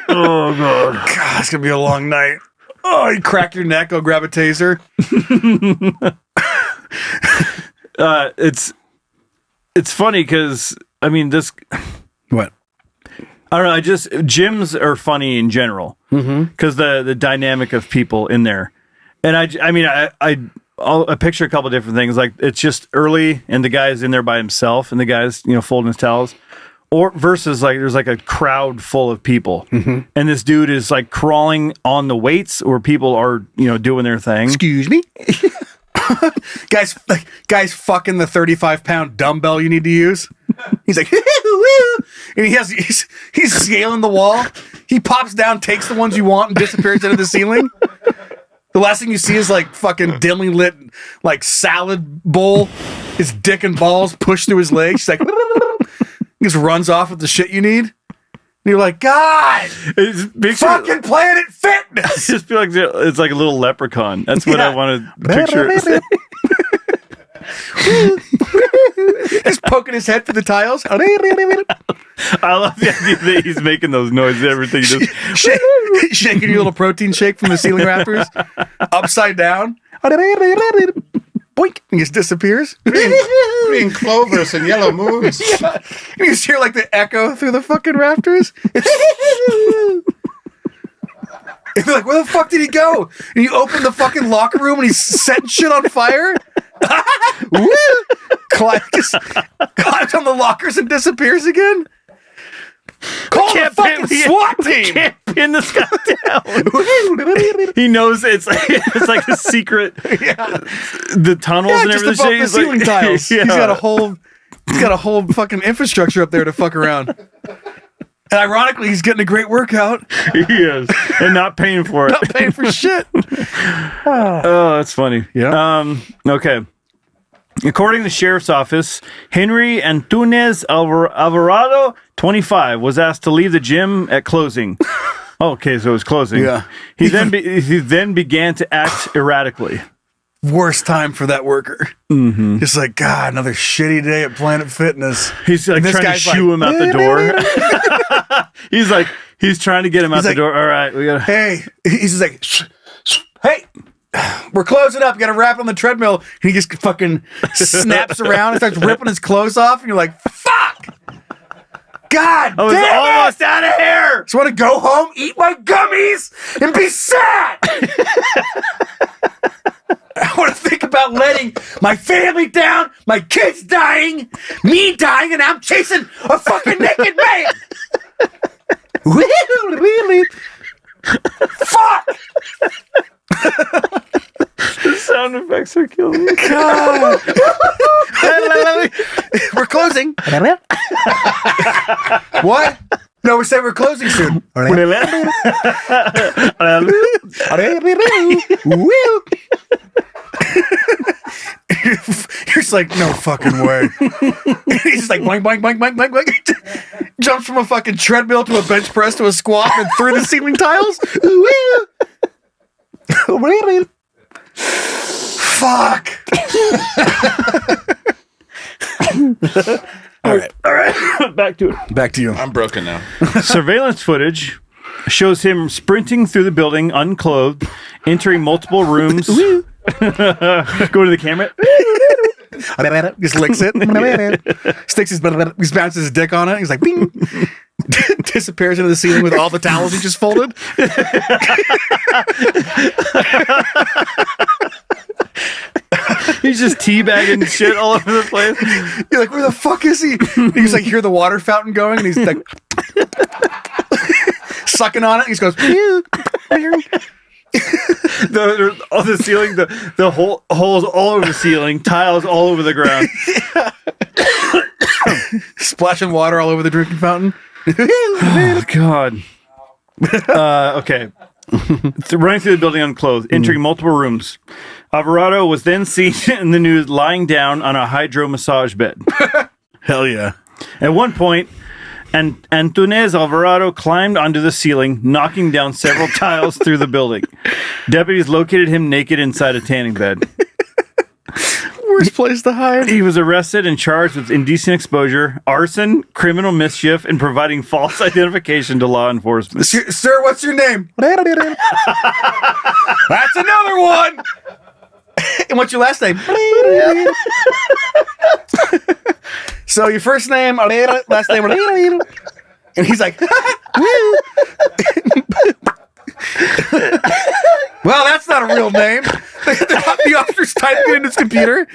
Oh, God. God, it's going to be a long night. Oh, you crack your neck, go grab a taser. It's funny because, I mean, this... What? I don't know. Gyms are funny in general because the dynamic of people in there. And I picture a couple different things. Like it's just early and the guy's in there by himself and the guy's, folding his towels. Or versus like there's like a crowd full of people and this dude is like crawling on the weights where people are, doing their thing. Excuse me? guys fucking the 35-pound dumbbell you need to use. He's like, and he's scaling the wall. He pops down, takes the ones you want, and disappears into the ceiling. The last thing you see is like fucking dimly lit, like salad bowl. His dick and balls pushed through his legs. He's like, he just runs off with the shit you need. And you're like, God, fucking Planet Fitness. I just feel like it's like a little leprechaun. That's what I want to picture. Just poking his head through the tiles. I love the idea that he's making those noises. Everything just shaking your little protein shake from the ceiling rafters upside down. Boink, and just disappears. Green clovers and yellow moons. Yeah. And you just hear like the echo through the fucking rafters. And you're like, where the fuck did he go? And you open the fucking locker room and he's setting shit on fire. Climbs on the lockers and disappears again. Call the fucking SWAT team. Can't pin this guy down. He knows it's like a secret. Yeah. The tunnels and just everything. Above the ceiling tiles. Yeah. He's got a whole fucking infrastructure up there to fuck around. And ironically, he's getting a great workout. He is, and not paying for it. Not paying for shit. Oh, that's funny. Yeah. Okay. According to the sheriff's office, Henry Antunes Alvarado, 25, was asked to leave the gym at closing. Okay, so it was closing. Yeah. He then began to act erratically. Worst time for that worker. Mm-hmm. Just like, God, another shitty day at Planet Fitness. He's like trying to shoo him out the door. he's trying to get him out the door. All right, we gotta. Hey, he's like, hey, we're closing up. You gotta wrap on the treadmill. And he just fucking snaps around and starts ripping his clothes off. And you're like, fuck. God I was damn almost it! out of here. Just want to go home, eat my gummies, and be sad. I want to think about letting my family down, my kids dying, me dying, and I'm chasing a fucking naked man. Fuck! The sound effects are killing me. God. We're closing. What? No, we said we're closing soon. You're just like, no fucking way. He's just like, boing, boing, boing, boing, boing, boing. Jumps from a fucking treadmill to a bench press to a squat and through the ceiling tiles. Fuck. All right. Back to it. Back to you. I'm broken now. Surveillance footage shows him sprinting through the building unclothed, entering multiple rooms. Go to the camera. Just licks it. Sticks his bounces his dick on it. He's like, bing. Disappears into the ceiling with all the towels he just folded. He's just teabagging shit all over the place. You're like, where the fuck is he? He's like, hear the water fountain going, and he's like sucking on it. And he just goes, on the ceiling, the holes all over the ceiling, tiles all over the ground. splashing water all over the drinking fountain. Oh, God. Okay. Running through the building unclothed, entering multiple rooms. Alvarado was then seen in the news lying down on a hydro massage bed. Hell yeah. At one point, Antunes Alvarado climbed onto the ceiling, knocking down several tiles through the building. Deputies located him naked inside a tanning bed. Worst place to hide. He was arrested and charged with indecent exposure, arson, criminal mischief, and providing false identification to law enforcement. Sir, what's your name? That's another one. And what's your last name? So your first name, last name, and he's like, well, that's not a real name. The officer's typing in his computer.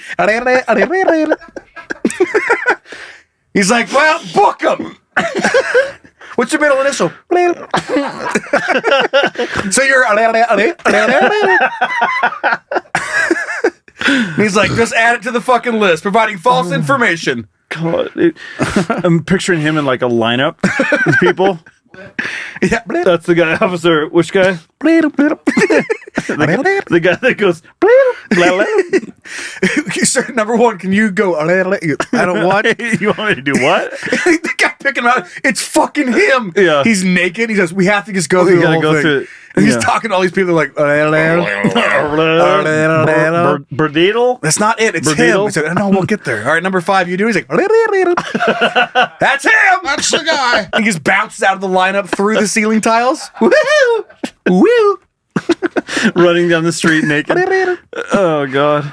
He's like, well, book him. What's your middle initial? So you're. He's like, just add it to the fucking list, providing false information. God, I'm picturing him in like a lineup with people. Yeah, that's the guy, officer. Which guy? the guy that goes. Sir, number one, can you go? I don't want. You want me to do what? The guy picking him out. It's fucking him. Yeah, he's naked. He says, "We have to just go through the whole thing." Through it. And he's talking to all these people like, Berdidel? That's not it. It's him. He said, no, we'll get there. All right, number 5, you do. He's like, that's him. That's the guy. He just bounces out of the lineup through the ceiling tiles. Woo! Woo! Running down the street naked. Oh, God.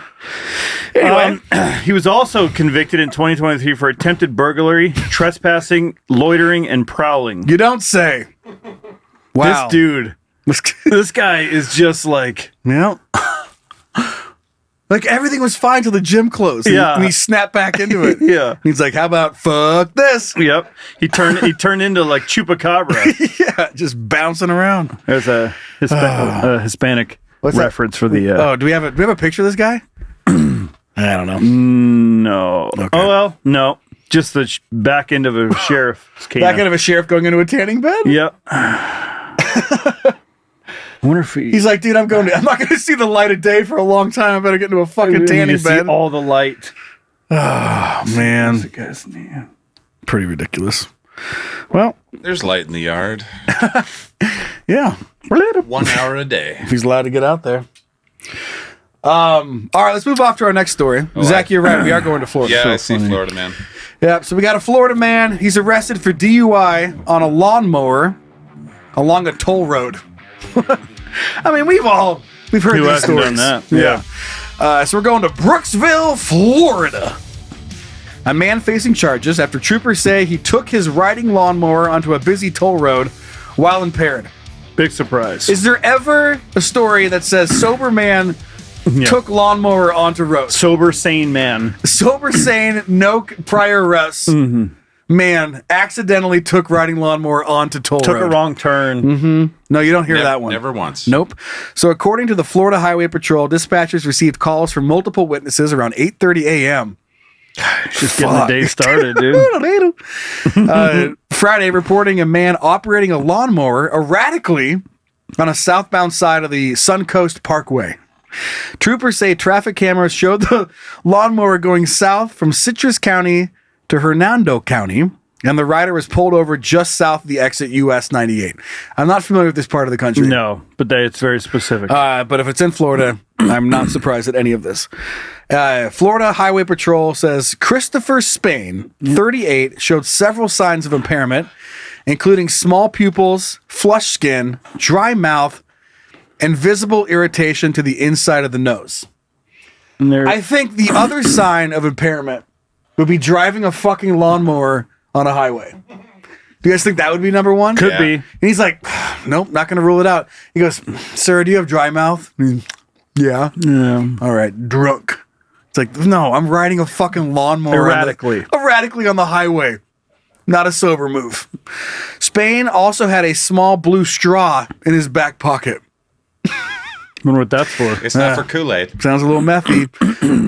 Anyway, he was also convicted in 2023 for attempted burglary, trespassing, loitering, and prowling. You don't say. Wow. This dude. This guy is just like, yeah, like everything was fine till the gym closed. And he snapped back into it. Yeah, he's like, "How about fuck this?" Yep, he turned into like Chupacabra. Yeah, just bouncing around. There's a Hispanic reference for the. Do we have a picture of this guy? I don't know. No. Okay. Oh well, no. Just the back end of a sheriff's canine. Back end of a sheriff going into a tanning bed. Yep. Wonder if he's like, dude, I'm not going to see the light of day for a long time. I better get into a fucking tanning bed. See all the light. Oh man, the guy's name? Pretty ridiculous. Well, there's light in the yard. Yeah, 1 hour a day. If he's allowed to get out there. All right, let's move off to our next story. Zach, you're right. We are going to Florida. Yeah, I see Florida man. Yeah, so we got a Florida man. He's arrested for DUI on a lawnmower along a toll road. I mean, we've heard these stories. Done that? Yeah. So we're going to Brooksville, Florida. A man facing charges after troopers say he took his riding lawnmower onto a busy toll road while impaired. Big surprise. Is there ever a story that says sober man took lawnmower onto road? Sober, sane man. Sober, sane, no prior arrests. Man accidentally took riding lawnmower onto toll road. Took a wrong turn. No, you don't hear that one. Never once. Nope. So according to the Florida Highway Patrol, dispatchers received calls from multiple witnesses around 8:30 a.m. Just getting the day started, dude. Friday, reporting a man operating a lawnmower erratically on a southbound side of the Suncoast Parkway. Troopers say traffic cameras showed the lawnmower going south from Citrus County to Hernando County, and the rider was pulled over just south of the exit US 98. I'm not familiar with this part of the country. No, but it's very specific. But if it's in Florida, I'm not surprised at any of this. Florida Highway Patrol says Christopher Spain, 38, showed several signs of impairment, including small pupils, flushed skin, dry mouth, and visible irritation to the inside of the nose. I think the other sign of impairment would be driving a fucking lawnmower on a highway. Do you guys think that would be number one? Could be. And he's like, nope, not going to rule it out. He goes, sir, do you have dry mouth? Yeah. All right, drunk. It's like, no, I'm riding a fucking lawnmower erratically on the highway. Not a sober move. Spain also had a small blue straw in his back pocket. Wonder what that's for. It's not for Kool-Aid. Sounds a little methy,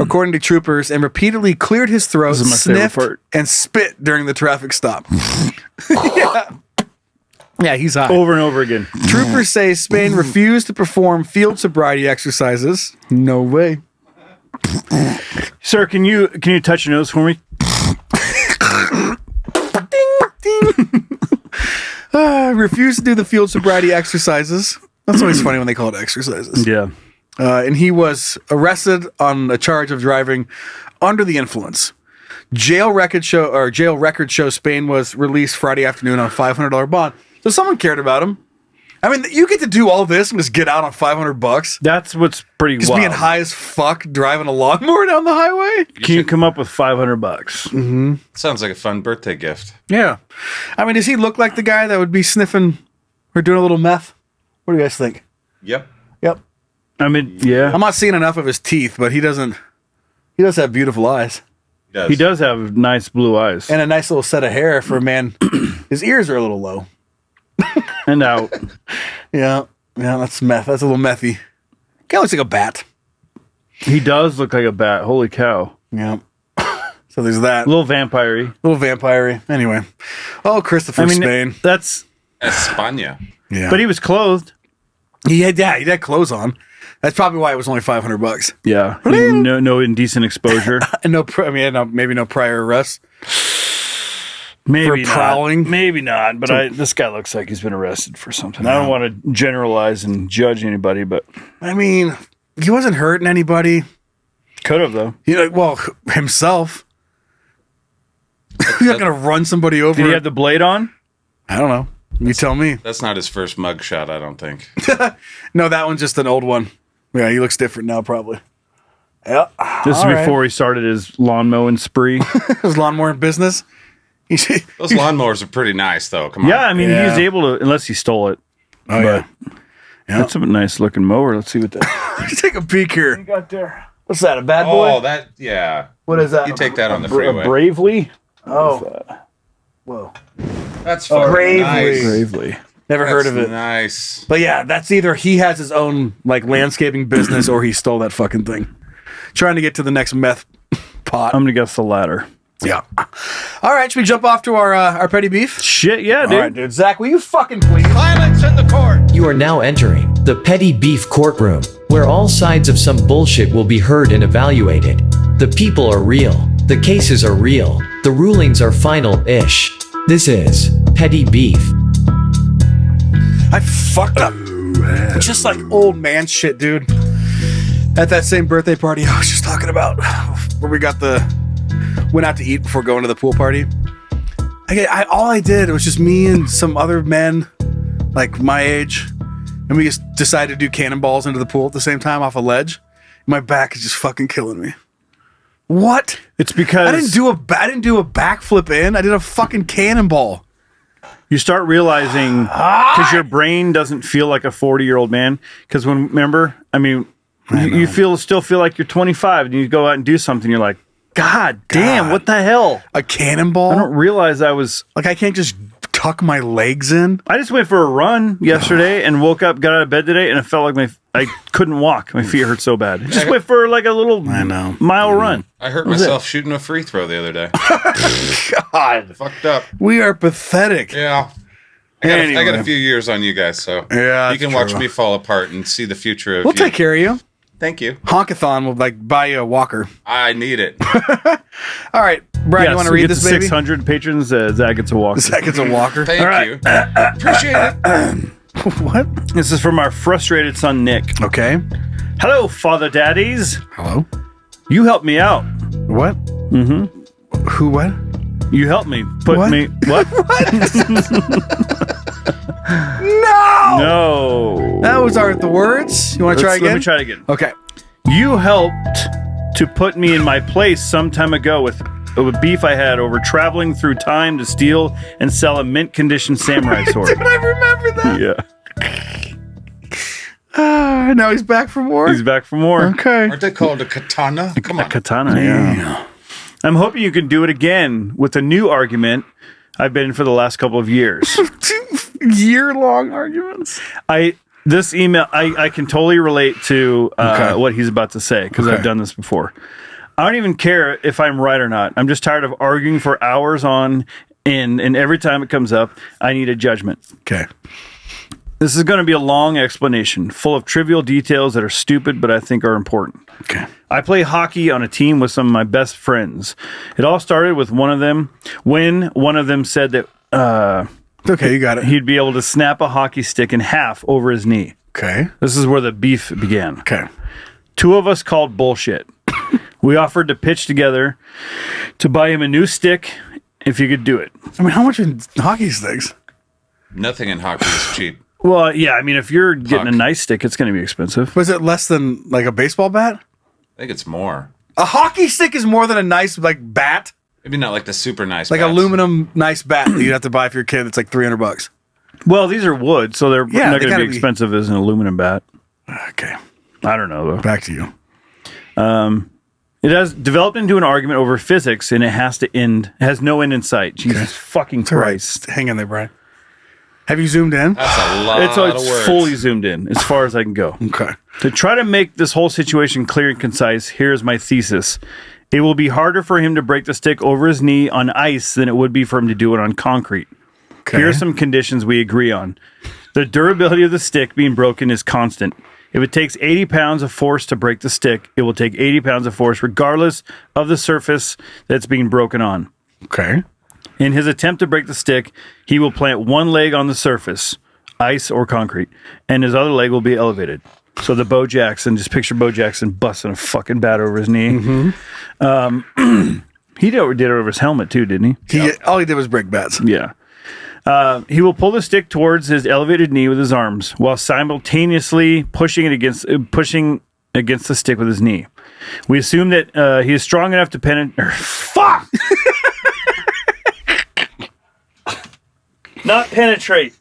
according to troopers, and repeatedly cleared his throat, sniffed, and spit during the traffic stop. Yeah, he's high. Over and over again. Troopers say Spain refused to perform field sobriety exercises. No way. Sir, can you touch your nose for me? Refused to do the field sobriety exercises. That's always funny when they call it exercises. Yeah. And he was arrested on a charge of driving under the influence. Jail records show Spain was released Friday afternoon on a $500 bond. So someone cared about him. I mean, you get to do all this and just get out on $500. That's what's pretty just wild. Being high as fuck, driving a lawnmower down the highway. Can you come up with $500? Sounds like a fun birthday gift. Yeah. I mean, does he look like the guy that would be sniffing or doing a little meth? What do you guys think? Yep. I mean, yeah. I'm not seeing enough of his teeth, but he does have beautiful eyes. He does have nice blue eyes. And a nice little set of hair for a man. His ears are a little low. And out. Yeah, that's meth. That's a little methy. Guy looks like a bat. He does look like a bat. Holy cow. Yeah. So there's that. A little vampire-y. Anyway. Oh, Christopher Spain. That's España. Yeah. But he was clothed. He had clothes on. That's probably why it was only $500. Yeah. No indecent exposure. And maybe no prior arrests. Maybe for prowling. Maybe not. But this guy looks like he's been arrested for something. I don't want to generalize and judge anybody, but I mean, he wasn't hurting anybody. Could have though. Himself. He's not gonna run somebody over. Did he have the blade on? I don't know. You tell me. That's not his first mug shot, I don't think. No, that one's just an old one. Yeah, he looks different now, probably. Yeah. This is before he started his lawn mowing spree. His lawnmower business. Those lawnmowers are pretty nice, though. Come on. Yeah, I mean, he was able to, unless he stole it. Oh, yeah. That's a nice looking mower. Let's see what that Let's take a peek here. What you got there? What's that, a bad boy? Oh, yeah. What is that? You take that on the freeway. Bravely? Oh. Whoa. That's fucking nice. Bravely. Never heard of it. Nice. But yeah, that's either he has his own landscaping business or he stole that fucking thing. Trying to get to the next meth pot. I'm gonna guess the latter. Yeah. All right, should we jump off to our petty beef? Shit, yeah, dude. All right, dude. Zach, will you fucking please? Violence in the court. You are now entering the petty beef courtroom, where all sides of some bullshit will be heard and evaluated. The people are real. The cases are real. The rulings are final-ish. This is petty beef. I fucked up. Just like old man shit, dude. At that same birthday party I was just talking about, where we went out to eat before going to the pool party. All I did was just me and some other men, like my age, and we just decided to do cannonballs into the pool at the same time off a ledge. My back is just fucking killing me. What? It's because I didn't do a backflip in. I did a fucking cannonball. you start realizing because your brain doesn't feel like a 40-year-old man. Because remember, I mean, you still feel like you're 25, and you go out and do something. You're like, God damn, what the hell? A cannonball? I don't realize I was like, I can't just tuck my legs in. I just went for a run yesterday and woke up, got out of bed today, and it felt like I couldn't walk. My feet hurt so bad. Just went for like a little mile run. I hurt myself shooting a free throw the other day. God. Fucked up. We are pathetic. Yeah. I got a few years on you guys, so you can watch me fall apart and see the future of We'll take care of you. Thank you. Honkathon will buy you a walker. I need it. All right, Brad, you want to read this, baby? 600 patrons. Zach gets a walker. Zach gets a walker. Thank you. Appreciate it. What? This is from our frustrated son, Nick. Okay. Hello, Father Daddies. Hello. You helped me out. What? Mm-hmm. Who? What? You helped me. What? What? No. Those aren't the words. You want to try again? Let me try it again. Okay. You helped to put me in my place some time ago with beef I had over traveling through time to steal and sell a mint condition samurai sword. Dude, I remember that. Yeah. Now he's back for more? He's back for more. Okay. Aren't they called a katana? Come on. A katana, yeah. I'm hoping you can do it again with a new argument I've been in for the last couple of years. Year-long arguments? This email, I can totally relate to what he's about to say because I've done this before. I don't even care if I'm right or not. I'm just tired of arguing for hours on end, and every time it comes up, I need a judgment. Okay. This is going to be a long explanation, full of trivial details that are stupid, but I think are important. Okay. I play hockey on a team with some of my best friends. It all started with one of them when one of them said that okay, you got it. He'd be able to snap a hockey stick in half over his knee. Okay. This is where the beef began. Okay. Two of us called bullshit. We offered to pitch together to buy him a new stick if he could do it. I mean, how much are hockey sticks? Nothing in hockey is cheap. Well, yeah, I mean, if you're getting a nice stick, it's going to be expensive. Was it less than like a baseball bat? I think it's more. A hockey stick is more than a nice bat? Maybe not like the super nice like bats. aluminum nice bat that you'd have to buy for your kid. It's like $300. Well, these are wood, so they're not going to be expensive as an aluminum bat. Okay. I don't know, though. Back to you. It has developed into an argument over physics, and it has to end. It has no end in sight. Jesus fucking Christ. Hang in there, Brian. Have you zoomed in? That's a lot It's of words. fully zoomed in, as far as I can go. Okay. To try to make this whole situation clear and concise, here's my thesis. It will be harder for him to break the stick over his knee on ice than it would be for him to do it on concrete. Okay. Here are some conditions we agree on. The durability of the stick being broken is constant. If it takes 80 pounds of force to break the stick, it will take 80 pounds of force regardless of the surface that's being broken on. Okay. In his attempt to break the stick, he will plant one leg on the surface, ice or concrete, and his other leg will be elevated. So the Bo Jackson, just picture Bo Jackson busting a fucking bat over his knee. Mm-hmm. He did it over his helmet too, didn't he? All he did was break bats. Yeah. He will pull the stick towards his elevated knee with his arms while simultaneously pushing against the stick with his knee. We assume that he is strong enough to penetrate. Fuck! Not penetrate.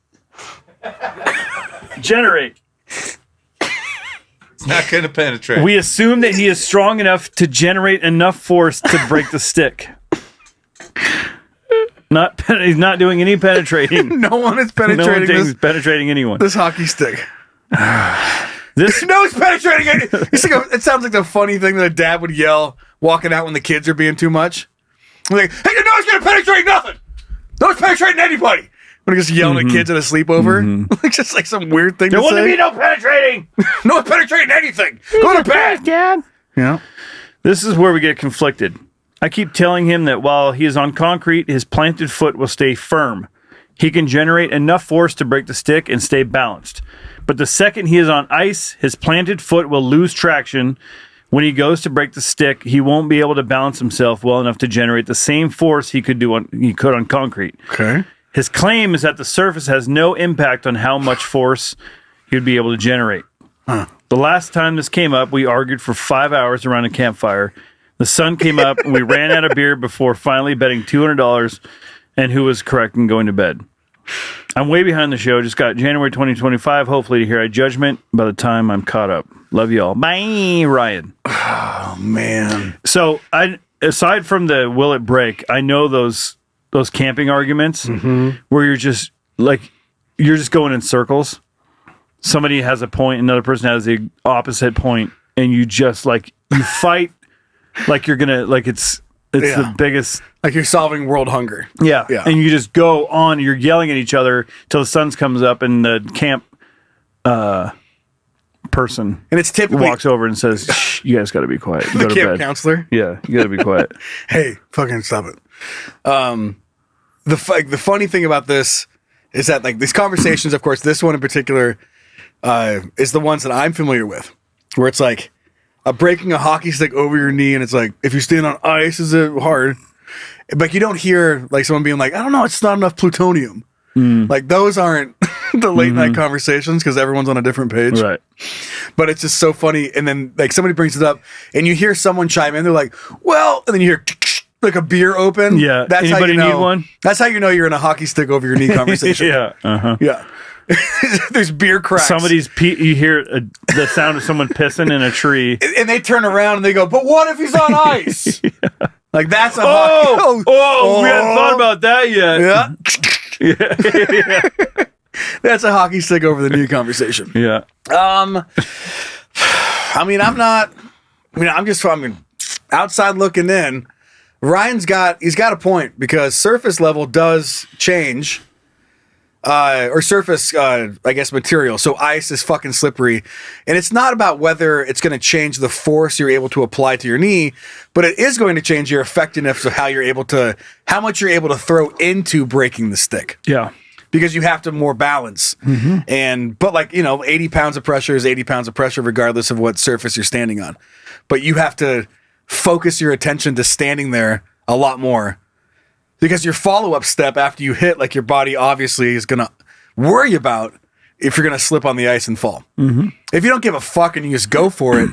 Generate. It's not going to penetrate. We assume that he is strong enough to generate enough force to break the stick. He's not doing any penetrating. No one is penetrating he's penetrating anyone. This hockey stick. This no, he's penetrating it. It sounds like the funny thing that a dad would yell walking out when the kids are being too much. Like, hey, no one's going to penetrate nothing. No one's penetrating anybody. When he just yelling at kids at a sleepover. Like, just like some weird thing there to say. There wouldn't be no penetrating. No one's penetrating anything. Go to bed, Dad. Yeah. This is where we get conflicted. I keep telling him that while he is on concrete, his planted foot will stay firm. He can generate enough force to break the stick and stay balanced. But the second he is on ice, his planted foot will lose traction. When he goes to break the stick, he won't be able to balance himself well enough to generate the same force he could on concrete. Okay. His claim is that the surface has no impact on how much force he would be able to generate. The last time this came up, we argued for 5 hours around a campfire. The sun came up, and we ran out of beer before finally betting $200 and who was correct in going to bed. I'm way behind the show. Just got January 2025. Hopefully to hear a judgment by the time I'm caught up. Love you all. Bye, Ryan. Oh, man. So, aside from the will it break, I know those camping arguments where you're just going in circles. Somebody has a point, another person has the opposite point, and you just you fight like you're gonna it's the biggest, like you're solving world hunger. Yeah. And you just go on. You're yelling at each other till the sun comes up, and the camp person and it's typically walks over and says, Shh, "You guys got to be quiet. The go to camp bed." counselor. Yeah, you got to be quiet. Hey, fucking stop it. The funny thing about this is that these conversations, of course, this one in particular is the ones that I'm familiar with, where it's breaking a hockey stick over your knee, and it's if you stand on ice, is it hard? But you don't hear someone being I don't know, it's not enough plutonium. Those aren't the late night conversations because everyone's on a different page. Right. But it's just so funny. And then somebody brings it up and you hear someone chime in. They're like, well, and then you hear a beer open. Yeah. That's Anybody how you know, need one? That's how you know you're in a hockey stick over your knee conversation. Yeah. Uh-huh. Yeah. There's beer cracks. You hear the sound of someone pissing in a tree. And they turn around and they go, but what if he's on ice? Yeah. That's a hockey. We hadn't thought about that yet. Yeah. That's a hockey stick over the knee conversation. Yeah. I'm just outside looking in. Ryan's got a point because surface level does change. Or surface, I guess, material. So ice is fucking slippery. And it's not about whether it's going to change the force you're able to apply to your knee, but it is going to change your effectiveness of how much you're able to throw into breaking the stick. Yeah. Because you have to more balance. But 80 pounds of pressure is 80 pounds of pressure regardless of what surface you're standing on. But you have to focus your attention to standing there a lot more. Because your follow-up step after you hit, your body obviously is going to worry about if you're going to slip on the ice and fall. If you don't give a fuck and you just go for it,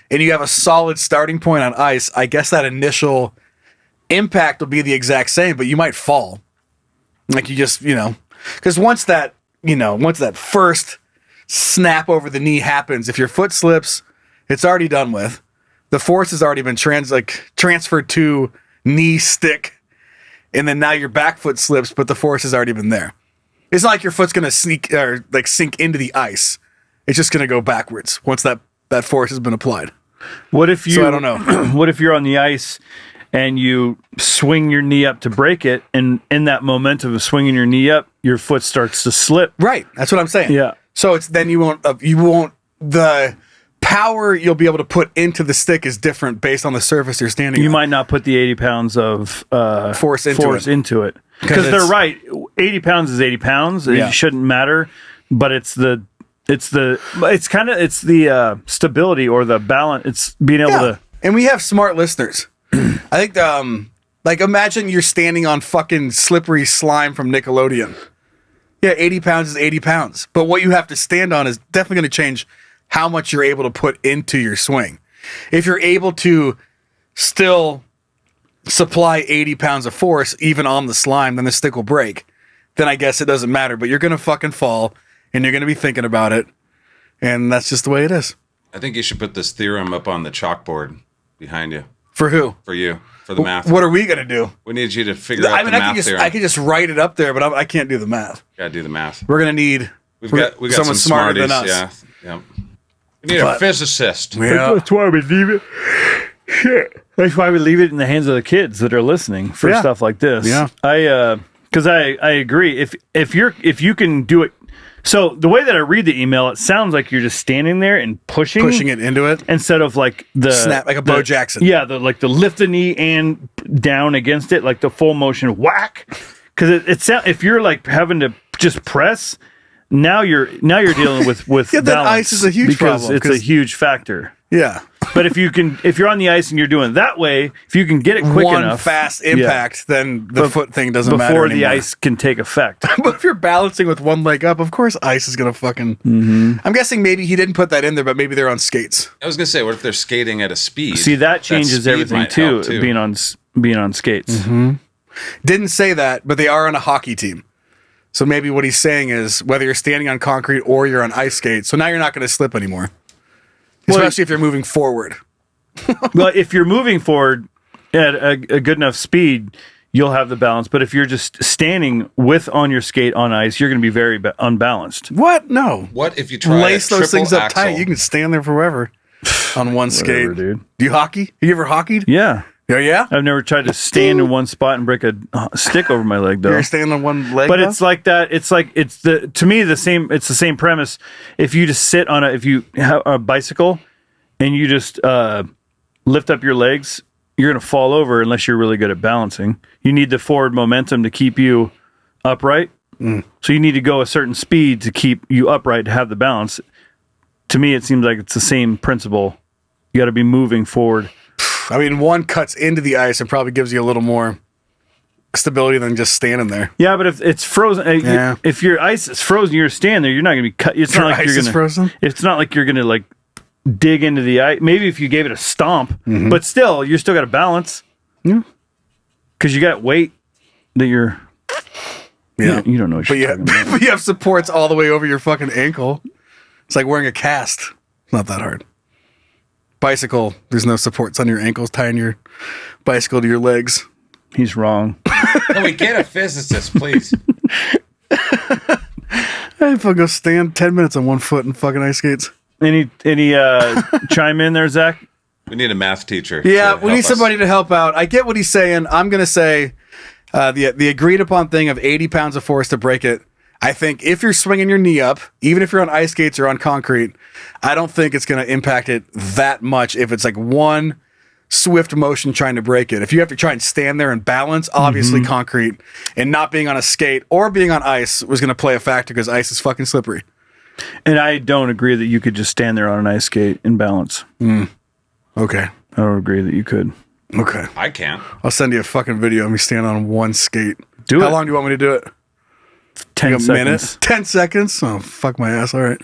and you have a solid starting point on ice, I guess that initial impact will be the exact same, but you might fall. You just, because once that first snap over the knee happens, if your foot slips, it's already done with. The force has already been transferred to knee stick. And then now your back foot slips, but the force has already been there. It's not like your foot's going to sink into the ice. It's just going to go backwards once that force has been applied. What if you? So I don't know. What if you're on the ice and you swing your knee up to break it, and in that momentum of swinging your knee up, your foot starts to slip? Right. That's what I'm saying. Yeah. So it's then you won't the power you'll be able to put into the stick is different based on the surface you're standing on. You might not put the 80 pounds of force into it. Because they're right. 80 pounds is 80 pounds. It shouldn't matter, but it's the stability or the balance. It's being able to. And we have smart listeners. I think imagine you're standing on fucking slippery slime from Nickelodeon. Yeah, 80 pounds is 80 pounds. But what you have to stand on is definitely going to change how much you're able to put into your swing. If you're able to still supply 80 pounds of force even on the slime, then the stick will break. Then I guess it doesn't matter, but you're going to fucking fall and you're going to be thinking about it. And that's just the way it is. I think you should put this theorem up on the chalkboard behind you. For who? For you. For the math. What are we going to do? We need you to figure out the math theorem. I can just write it up there, but I can't do the math. Gotta do the math. We're going to need We've got someone some smarter than smarties, us. Yeah. We need a physicist. Yeah. That's why we leave it. Shit. That's why we leave it in the hands of the kids that are listening for stuff like this. Yeah. Because I agree. If you can do it. So the way that I read the email, it sounds like you're just standing there and pushing it into it instead of the snap, like a Bo Jackson. Yeah, the lift the knee and down against it, like the full motion whack. Because it sounds, if you're having to just press, now you're dealing with yeah, balance. Ice is a huge problem because it's a huge factor. Yeah. But if you're on the ice and you're doing it that way, if you can get it quick one enough, fast impact, then the foot thing doesn't matter before the anymore. ice can take effect. But if you're balancing with one leg up, of course ice is gonna fucking. I'm guessing maybe he didn't put that in there, but maybe they're on skates. I was gonna say, what if they're skating at a speed? See, that changes speed everything might too, help, too. being on skates. Didn't say that, but they are on a hockey team. So maybe what he's saying is whether you're standing on concrete or you're on ice skates, so now you're not going to slip anymore. Especially if you're moving forward. Well, if you're moving forward at a good enough speed, you'll have the balance. But if you're just standing on your skate on ice, you're going to be very unbalanced. What? No. What if you try lace a those things triple up tight? axel? You can stand there forever on one skate. Dude. Do you hockey? You ever hockeyed? Yeah. Oh, yeah? I've never tried to stand in one spot and break a stick over my leg, though. You're standing on one leg, But though? it's like that. To me, the same premise. If you just sit on if you have a bicycle and you just lift up your legs, you're going to fall over unless you're really good at balancing. You need the forward momentum to keep you upright. So you need to go a certain speed to keep you upright to have the balance. To me, it seems like it's the same principle. You got to be moving forward. I mean, one cuts into the ice and probably gives you a little more stability than just standing there. Yeah, but if it's frozen, if your ice is frozen, you're standing there. You're not going to be cut. It's not like you're going to frozen. It's not like you're going to like dig into the ice. Maybe if you gave it a stomp, but still, you still got to balance. Yeah, because you got weight that you're. Yeah, you don't know what you're talking about. But you have supports all the way over your fucking ankle. It's like wearing a cast. It's not that hard. Bicycle, there's no supports on your ankles, tying your bicycle to your legs. He's wrong. Can we get a physicist, please? I fucking go stand 10 minutes on one foot in fucking ice skates. Any chime in there, Zach? We need a math teacher. Yeah, to we need help us. somebody to help out. I get what he's saying. I'm going to say the agreed upon thing of 80 pounds of force to break it. I think if you're swinging your knee up, even if you're on ice skates or on concrete, I don't think it's going to impact it that much if it's like one swift motion trying to break it. If you have to try and stand there and balance, obviously concrete and not being on a skate or being on ice was going to play a factor because ice is fucking slippery. And I don't agree that you could just stand there on an ice skate and balance. Okay. I don't agree that you could. Okay. I can't. I'll send you a fucking video of me standing on one skate. Do How it. long do you want me to do it? 10 Like a seconds. minute? 10 seconds? Oh, fuck my ass. All right.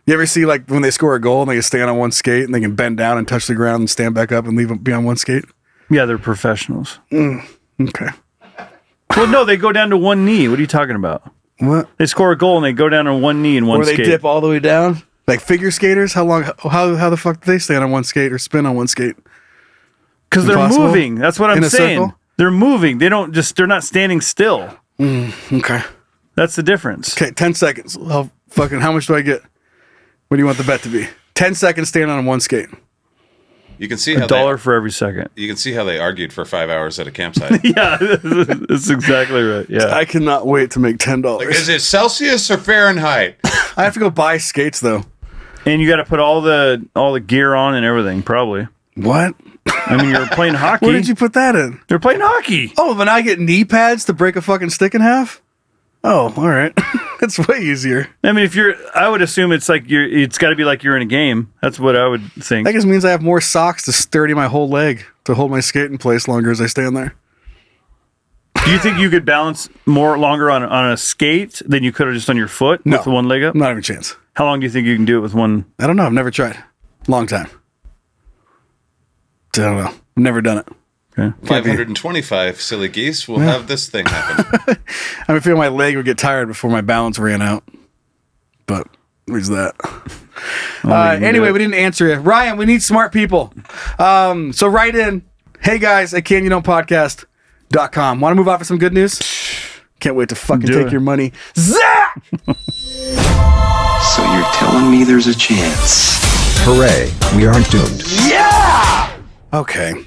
You ever see like when they score a goal and they can stand on one skate and they can bend down and touch the ground and stand back up and be on one skate? Yeah, they're professionals. Okay. Well, no, they go down to one knee. What are you talking about? What? They score a goal and they go down on one knee and one Or they skate. dip all the way down? Like figure skaters? How the fuck do they stand on one skate or spin on one skate? Because they're Impossible? moving. That's what I'm In a saying. circle? They're moving. They're not standing still. Okay. That's the difference. Okay, 10 seconds. How much do I get? What do you want the bet to be? 10 seconds standing on one skate. You can see how $1 for every second. You can see how they argued for 5 hours at a campsite. Yeah, that's exactly right. Yeah. I cannot wait to make $10. Like, is it Celsius or Fahrenheit? I have to go buy skates though. And you got to put all the gear on and everything, probably. What? I mean, you're playing hockey. Where did you put that in? They're playing hockey. Oh, then I get knee pads to break a fucking stick in half? Oh, all right. It's way easier. I mean, I would assume it's got to be like you're in a game. That's what I would think. That just means I have more socks to sturdy my whole leg to hold my skate in place longer as I stand there. Do you think you could balance longer on a skate than you could have just on your foot No. with one leg up? Not even a chance. How long do you think you can do it with one? I don't know. I've never tried. Long time. I don't know. I've never done it. Okay. 525 silly geese will have this thing happen. I feel my leg would get tired before my balance ran out. But there's that. Anyway, we didn't answer it. Ryan, we need smart people. So write in, heyguys at CanYouKnowPodcast.com. Want to move on for some good news? Can't wait to fucking take your money. Zach! So you're telling me there's a chance? Hooray, we aren't doomed. Yeah! Okay.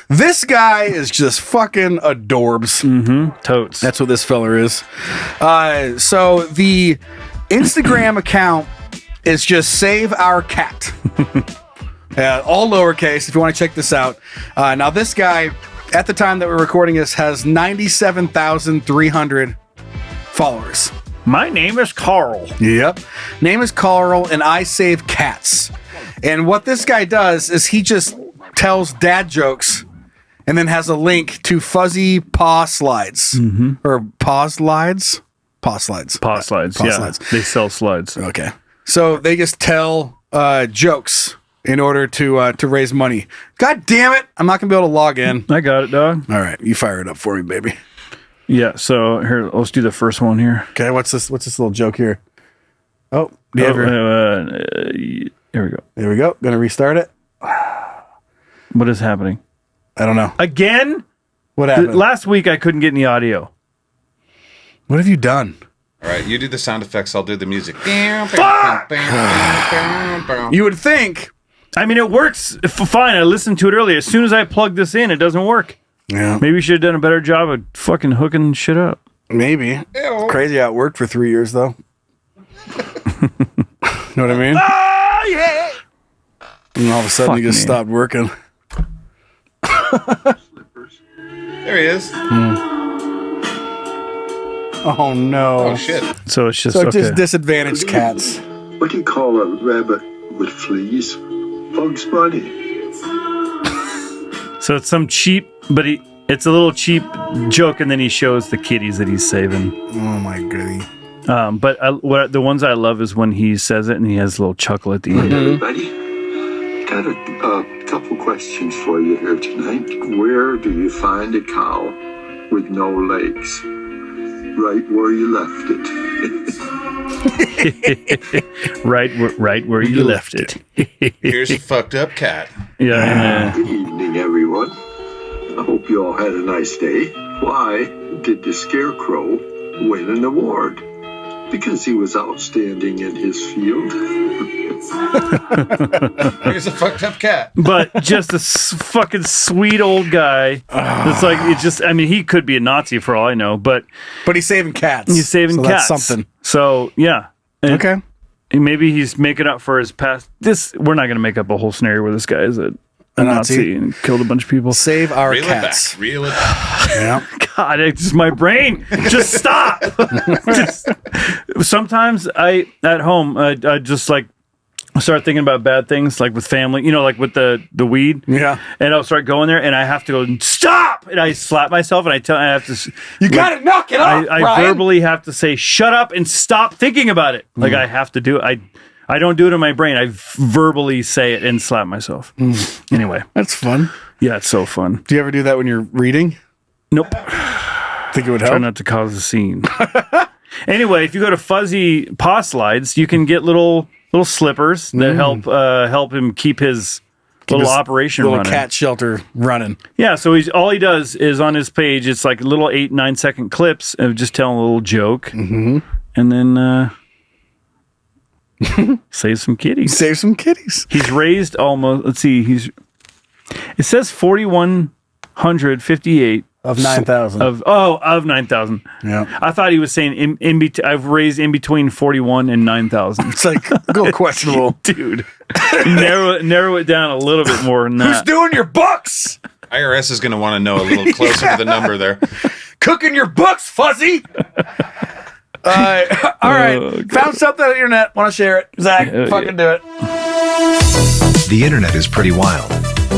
This guy is just fucking adorbs. Totes. That's what this feller is. So the Instagram account is just Save Our Cat. All lowercase if you want to check this out. Now this guy, at the time that we're recording this, has 97,300 followers. My name is Carl. Yep. Name is Carl, and I save cats. And what this guy does is he just tells dad jokes and then has a link to fuzzy paw slides. Or paw slides? Paw slides. Paw slides. Paw Yeah. slides. They sell slides. Okay. So they just tell jokes in order to raise money. God damn it. I'm not going to be able to log in. I got it, dog. All right. You fire it up for me, baby. Yeah. So here, let's do the first one here. Okay. What's this little joke here? Oh, Here we go. There we go. Gonna restart it. What is happening? I don't know. Again? What happened? Last week I couldn't get any audio. What have you done? All right, you do the sound effects. I'll do the music. You would think. I mean, it works fine. I listened to it earlier. As soon as I plug this in, it doesn't work. Yeah. Maybe you should have done a better job of fucking hooking shit up. Maybe. Ew. Crazy how it worked for 3 years, though. Know what I mean? Oh, yeah. And all of a sudden, Fuck you just me. stopped working. There he is. Oh, no. Oh, shit. So it's just So okay. just disadvantaged cats. What do you call a rabbit with fleas? Bugs Bunny. So it's some cheap, but it's a little cheap joke, and then he shows the kitties that he's saving. Oh, my goodie. But the ones I love is when he says it and he has a little chuckle at the end. Everybody, got a couple questions for you here tonight. Where do you find a cow with no legs? Right where you left it. right where you left it. Here's a fucked up cat. Yeah. Good evening, everyone. I hope you all had a nice day. Why did the Scarecrow win an award? Because he was outstanding in his field. Here's a fucked up cat. But just a fucking sweet old guy. It's like, he could be a Nazi for all I know, but he's saving cats. He's saving cats. That's something. So, yeah. Okay. Maybe he's making up for his past. We're not going to make up a whole scenario where this guy is a Nazi and killed a bunch of people. Save our Reel cats. it back. Reel it back. Yeah. God, it's just my brain. Just stop. Sometimes at home, I just like start thinking about bad things, like with family, like with the weed. Yeah. And I'll start going there, and I have to go, stop! And I slap myself, and I have to. You gotta knock it off, I Brian. verbally have to say, shut up and stop thinking about it. Like I have to do it. I don't do it in my brain. I verbally say it and slap myself. Anyway. That's fun. Yeah, it's so fun. Do you ever do that when you're reading? Nope. Think it would Try help? not to cause a scene. Anyway, if you go to Fuzzy Paw Slides, you can get little slippers that help him keep his little operation running. Cat shelter running. Yeah, so all he does is on his page, it's like little 8-9 second clips of just telling a little joke, and then save some kitties. Save some kitties. He's raised almost. Let's see. It says 4,158 of 9,000 of 9,000. Yeah, I thought he was saying I've raised in between 41 and 9,000. It's like a little questionable, dude. narrow it down a little bit more than that. Who's doing your books? IRS is going to want to know a little closer to the number there. Cooking your books, Fuzzy. All right. Found something on the internet. Want to share it? Zach, fucking do it. The internet is pretty wild.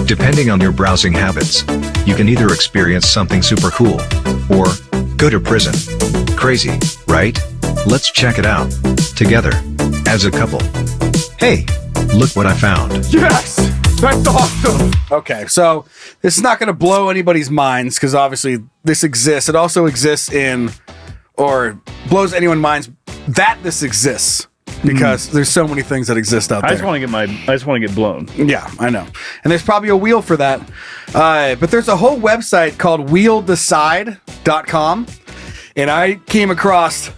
Depending on your browsing habits, you can either experience something super cool or go to prison. Crazy, right? Let's check it out together as a couple. Hey, look what I found. Yes, that's awesome. Okay, so this is not going to blow anybody's minds because obviously this exists. It also exists or blows anyone's minds that this exists. Because there's so many things that exist out there. I just want to get blown. Yeah, I know. And there's probably a wheel for that. But there's a whole website called wheeldecide.com. And I came across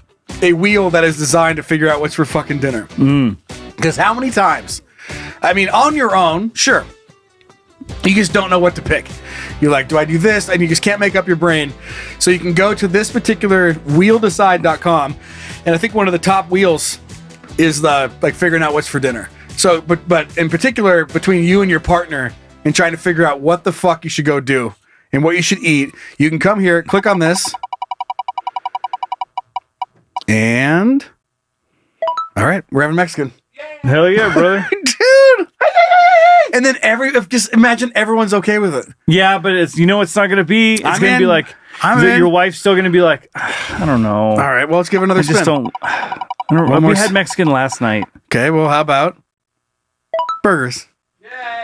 a wheel that is designed to figure out what's for fucking dinner. Because how many times? I mean, on your own, sure. You just don't know what to pick. You're like, do I do this? And you just can't make up your brain. So you can go to this particular wheeldecide.com. And I think one of the top wheels is figuring out what's for dinner. So, but in particular, between you and your partner and trying to figure out what the fuck you should go do and what you should eat, you can come here, click on this, And all right, we're having Mexican. Hell yeah, brother. Dude. And then just imagine everyone's okay with it. Yeah, but it's it's not gonna be. It's I'm gonna be in. like I'm in. your wife's still gonna be like, I don't know. All right, well, let's give it another I just spin. we had Mexican last night. Okay, well, how about burgers?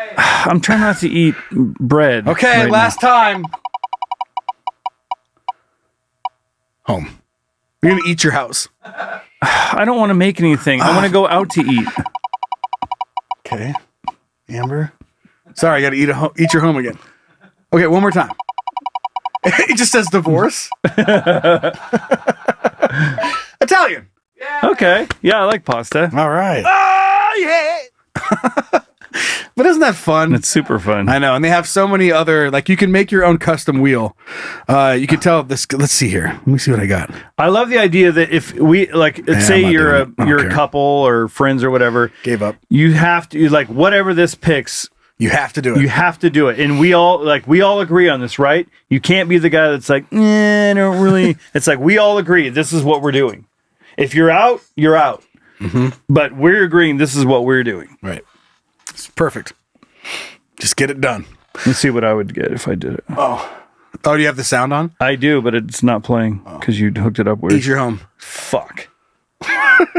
I'm trying not to eat bread. Okay, right last time. Home. You're gonna eat your house. I don't want to make anything. I want to go out to eat. Okay, Amber. Sorry, I got to eat your home again. Okay, one more time. It just says divorce. Italian. Okay. Yeah, I like pasta. All right. Oh yeah. But isn't that fun? It's super fun. I know, and they have so many other, like, you can make your own custom wheel. You can tell this. Let's see here. Let me see what I got. I love the idea that if we say you're a couple or friends or whatever, gave up. You have to whatever this picks. You have to do it. You have to do it, and we all agree on this, right? You can't be the guy that's like, I don't really. It's like we all agree. This is what we're doing. If you're out, you're out. Mm-hmm. But we're agreeing. This is what we're doing. Right. It's perfect. Just get it done. Let's see what I would get if I did it. Oh, do you have the sound on? I do, but it's not playing because you hooked it up weird. Eat your home. Fuck. I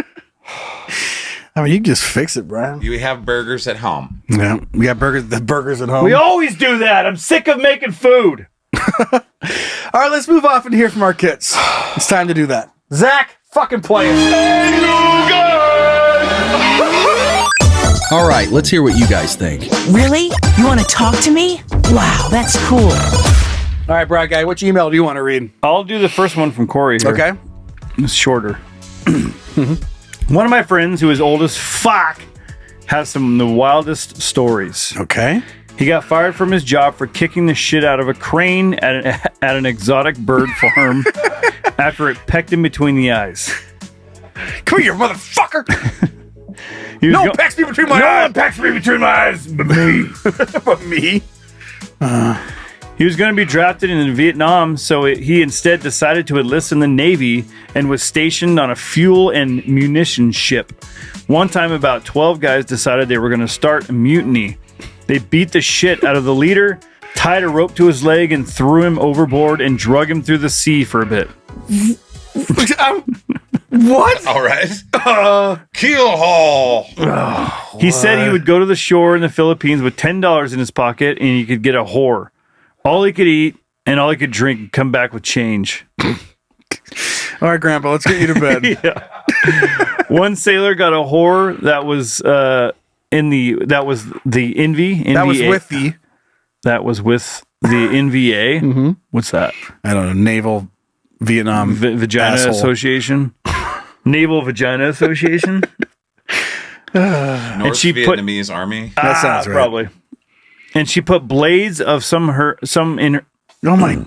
mean, you can just fix it, Brian. You have burgers at home. Yeah, we got burgers at home. We always do that. I'm sick of making food. All right, let's move off and hear from our kids. It's time to do that. Zach, fucking play it. All right, let's hear what you guys think. Really? You want to talk to me? Wow, that's cool. All right, Brad Guy, which email do you want to read? I'll do the first one from Corey here. Okay. It's shorter. One of my friends, who is old as fuck, has some of the wildest stories. Okay. He got fired from his job for kicking the shit out of a crane at an exotic bird farm after it pecked him between the eyes. Come here, motherfucker! No one pecks me between my eyes! No one pecks me between my eyes but me. But me? He was going to be drafted in Vietnam, so he instead decided to enlist in the Navy and was stationed on a fuel and munitions ship. One time, about 12 guys decided they were going to start a mutiny. They beat the shit out of the leader, tied a rope to his leg, and threw him overboard and drug him through the sea for a bit. What? All right. Keel haul. He said he would go to the shore in the Philippines with $10 in his pocket and he could get a whore. All he could eat and all he could drink and come back with change. All right, Grandpa, let's get you to bed. Yeah. One sailor got a whore that was the NVA. That was with the NVA. Mm-hmm. What's that? I don't know. Naval Vietnam Vagina asshole. Association. Naval Vagina Association. North Vietnamese Army. That sounds right. Probably. And she put blades of some in her. Oh my!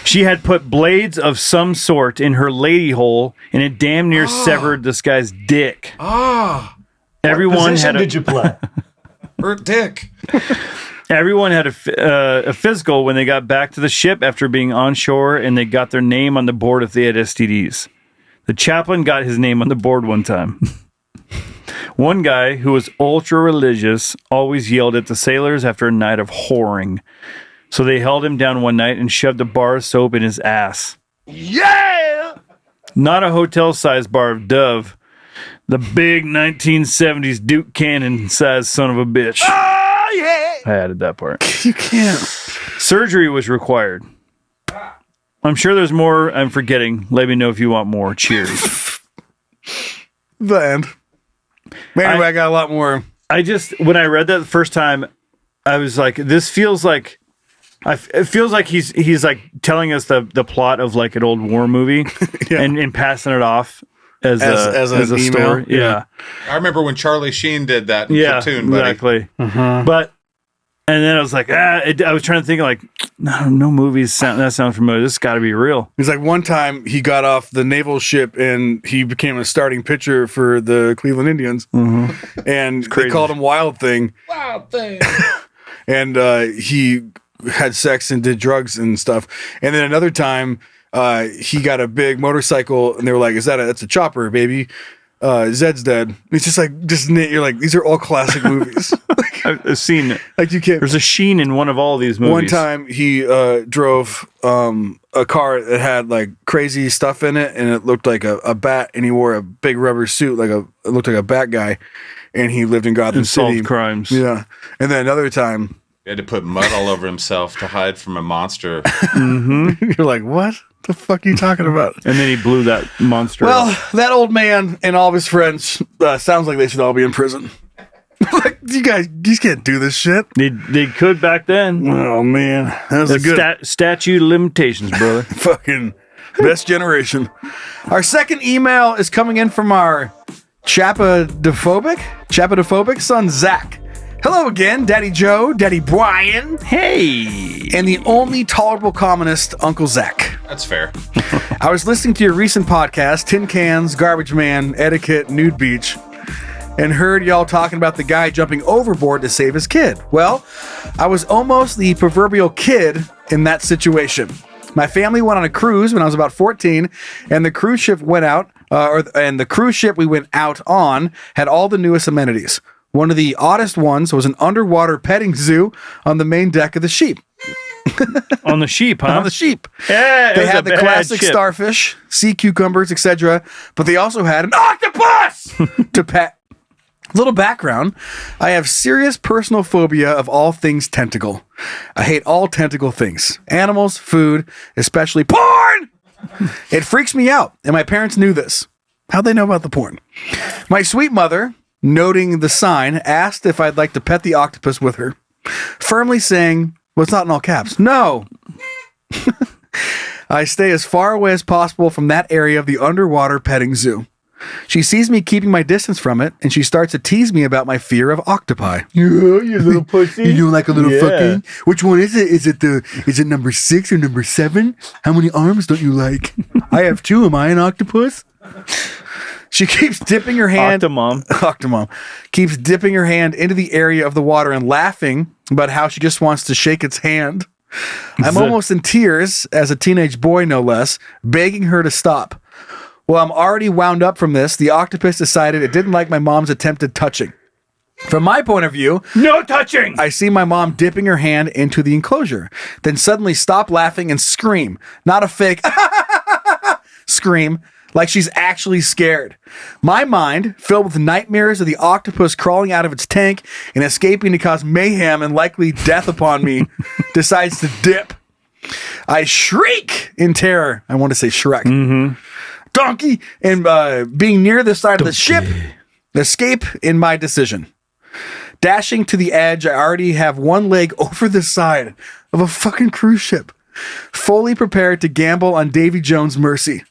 She had put blades of some sort in her lady hole, and it damn near severed this guy's dick. Everyone What had did you play? Her dick. Everyone had a physical when they got back to the ship after being on shore, and they got their name on the board if they had STDs. The chaplain got his name on the board one time. One guy who was ultra religious always yelled at the sailors after a night of whoring. So they held him down one night and shoved a bar of soap in his ass. Yeah! Not a hotel-sized bar of Dove. The big 1970s Duke Cannon-sized son of a bitch. Oh, yeah! I added that part. You can't. Surgery was required. I'm sure there's more I'm forgetting. Let me know if you want more. Cheers. The end. Anyway, I got a lot more. When I read that the first time, I was like, this feels like, it feels like he's like telling us the plot of like an old war movie and passing it off as a story. Yeah. I remember when Charlie Sheen did that in Platoon, buddy. Exactly. But, and then I was like, I was trying to think like, no movies that sound familiar. This has got to be real. He's like, one time he got off the naval ship and he became a starting pitcher for the Cleveland Indians. Mm-hmm. And they called him Wild Thing. Wild Thing. And he had sex and did drugs and stuff. And then another time he got a big motorcycle, and they were like, that's a chopper, baby. Zed's dead. It's just like, you're like, these are all classic movies. I've seen it. Like you can't. There's a Sheen in one of all these movies. One time he drove a car that had like crazy stuff in it, and it looked like a bat, and he wore a big rubber suit, it looked like a bat guy, and he lived in Gotham City. Crimes. Yeah. And then another time, he had to put mud all over himself to hide from a monster. You're like, what the fuck are you talking about? And then he blew that monster up. That old man and all of his friends sounds like they should all be in prison. Like, you guys can't do this shit. They could back then. Oh man, that was a good statute of limitations, brother. Fucking best generation. Our second email is coming in from our chapadophobic son Zach. Hello again, Daddy Joe, Daddy Brian. Hey. And the only tolerable communist, Uncle Zach. That's fair. I was listening to your recent podcast, Tin Cans, Garbage Man, Etiquette, Nude Beach, and heard y'all talking about the guy jumping overboard to save his kid. Well, I was almost the proverbial kid in that situation. My family went on a cruise when I was about 14, and the cruise ship went out, and the cruise ship we went out on had all the newest amenities. One of the oddest ones was an underwater petting zoo on the main deck of the sheep. On the sheep, huh? On the sheep. Yeah, they had the classic starfish, sea cucumbers, etc., but they also had an octopus to pet. Little background, I have serious personal phobia of all things tentacle. I hate all tentacle things. Animals, food, especially porn! It freaks me out, and my parents knew this. How'd they know about the porn? My sweet mother, noting the sign, asked if I'd like to pet the octopus with her, firmly saying, well, it's not in all caps. No! I stay as far away as possible from that area of the underwater petting zoo. She sees me keeping my distance from it, and she starts to tease me about my fear of octopi. You little pussy. You doing like a little fucking? Which one is it? Is it number 6 or number 7? How many arms don't you like? I have 2. Am I an octopus? She keeps dipping her hand. Octomom keeps dipping her hand into the area of the water and laughing about how she just wants to shake its hand. I'm almost in tears, as a teenage boy no less, begging her to stop. Well, I'm already wound up from this. The octopus decided it didn't like my mom's attempted touching. From my point of view, no touching! I see my mom dipping her hand into the enclosure, then suddenly stop laughing and scream. Not a fake scream, like she's actually scared. My mind, filled with nightmares of the octopus crawling out of its tank and escaping to cause mayhem and likely death upon me, decides to dip. I shriek in terror. I want to say Shrek. Mm-hmm. Donkey, and being near the side of the ship, escape in my decision. Dashing to the edge, I already have one leg over the side of a fucking cruise ship, fully prepared to gamble on Davy Jones' mercy.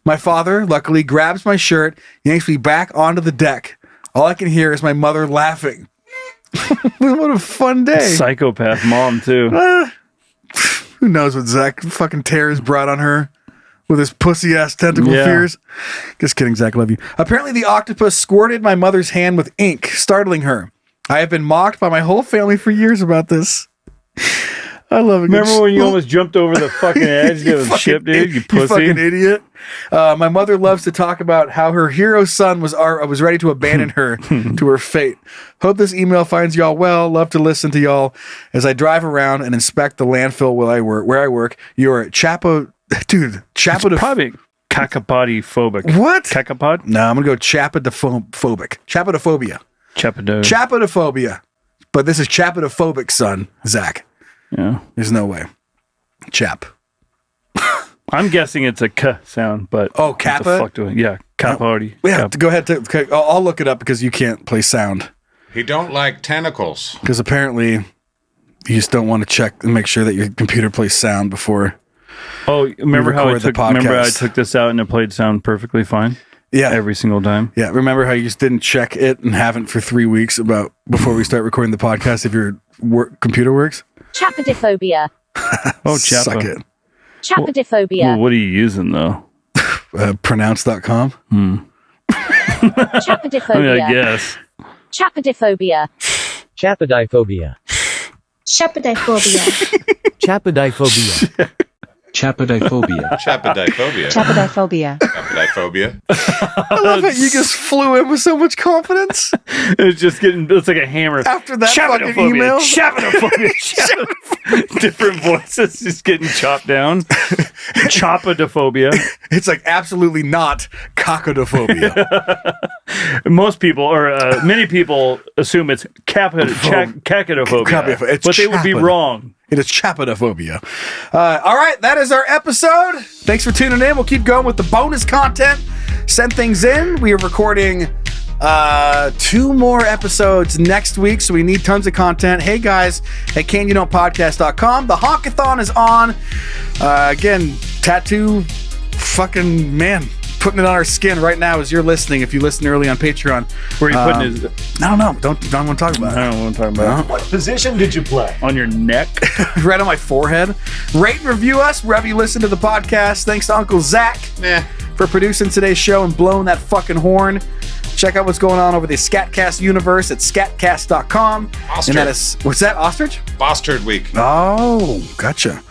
My father, luckily, grabs my shirt, yanks me back onto the deck. All I can hear is my mother laughing. What a fun day. Psychopath mom, too. Who knows what Zach fucking Terror's brought on her with his pussy-ass tentacle fears. Just kidding, Zach, love you. Apparently, the octopus squirted my mother's hand with ink, startling her. I have been mocked by my whole family for years about this. I love it. Remember when you almost jumped over the fucking edge of the ship, dude? You pussy. You fucking idiot. My mother loves to talk about how her hero son was ready to abandon her to her fate. Hope this email finds y'all well. Love to listen to y'all as I drive around and inspect the landfill where I work. You're Chapo... Dude, probably cacapody phobic. What? Cacapod? No, I'm gonna go chapadophobic. Chapadophobia. Chapadophobia. But this is chapadophobic, son, Zach. Yeah. There's no way. Chap. I'm guessing it's a k sound, but kappa. Yeah, capody. Yeah, go ahead. I'll look it up because you can't play sound. He don't like tentacles. Because apparently, you just don't want to check and make sure that your computer plays sound before. Oh, remember how I took this out and it played sound perfectly fine? Yeah. Every single time? Yeah. Remember how you just didn't check it and haven't for 3 weeks before we start recording the podcast if your computer works? Chapadophobia. Oh, Chapa. Suck it. Chapadophobia. Well, what are you using, though? Pronounce.com? Chapadophobia. I mean, I guess. Chapadophobia. Chapadiphobia. Chapadophobia. Chapadiphobia. Chapadiphobia. Chapadiphobia. Chapadiphobia. Chapadiphobia. I love that you just flew in with so much confidence. It's like a hammer. After that fucking email. Chapadiphobia. Different voices just getting chopped down. Chapadiphobia. It's like absolutely not cacodiphobia. Most people, or many people, assume it's cacodiphobia, but they would be wrong. It is chapadiphobia. All right, that is our episode. Thanks for tuning in. We'll keep going with the bonus content. Send things in. We are recording 2 more episodes next week, so we need tons of content. Hey guys at canyondon'tpodcast.com. The honkathon is on. Again, tattoo fucking man. Putting it on our skin right now as you're listening. If you listen early on Patreon, where are you putting it? I don't know. Don't want to talk about it. I don't want to talk about it. What position did you play? On your neck? Right on my forehead. Rate and review us wherever you listen to the podcast. Thanks to Uncle Zach for producing today's show and blowing that fucking horn. Check out what's going on over the Scatcast universe at scatcast.com. And that is, what's that, Ostrich? Bostard Week. Oh, gotcha.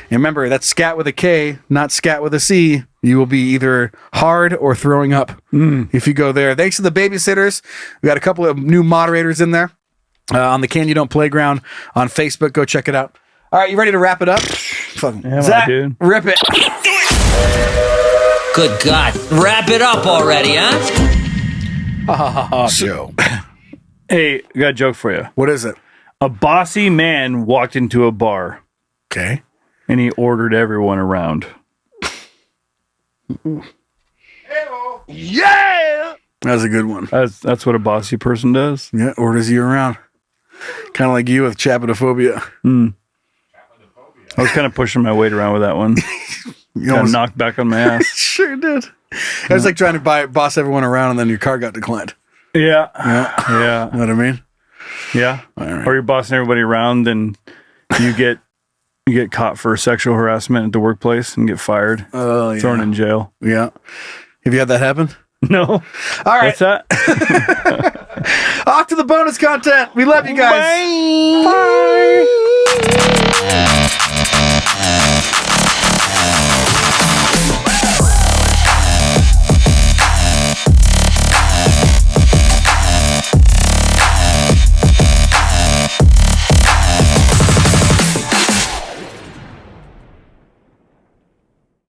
And remember, that's scat with a K, not scat with a C. You will be either hard or throwing up if you go there. Thanks to the babysitters. We got a couple of new moderators in there on the Can You Don't Playground on Facebook. Go check it out. All right, you ready to wrap it up? Fucking Zach, dude. Rip it. Good God. Wrap it up already, huh? Joe. Hey, I got a joke for you. What is it? A bossy man walked into a bar. Okay. And he ordered everyone around. Yeah! That was a good one. That's what a bossy person does. Yeah, orders you around. Kind of like you with chapadiphobia. I was kind of pushing my weight around with that one. You got knocked back on my ass. Sure did. It was like trying to boss everyone around and then your car got declined. Yeah. You know what I mean? Yeah. Right. Or you're bossing everybody around and you get caught for sexual harassment at the workplace and get fired. Oh, yeah. Thrown in jail. Yeah. Have you had that happen? No. All right. What's that? Off to the bonus content. We love you guys. Bye. Bye.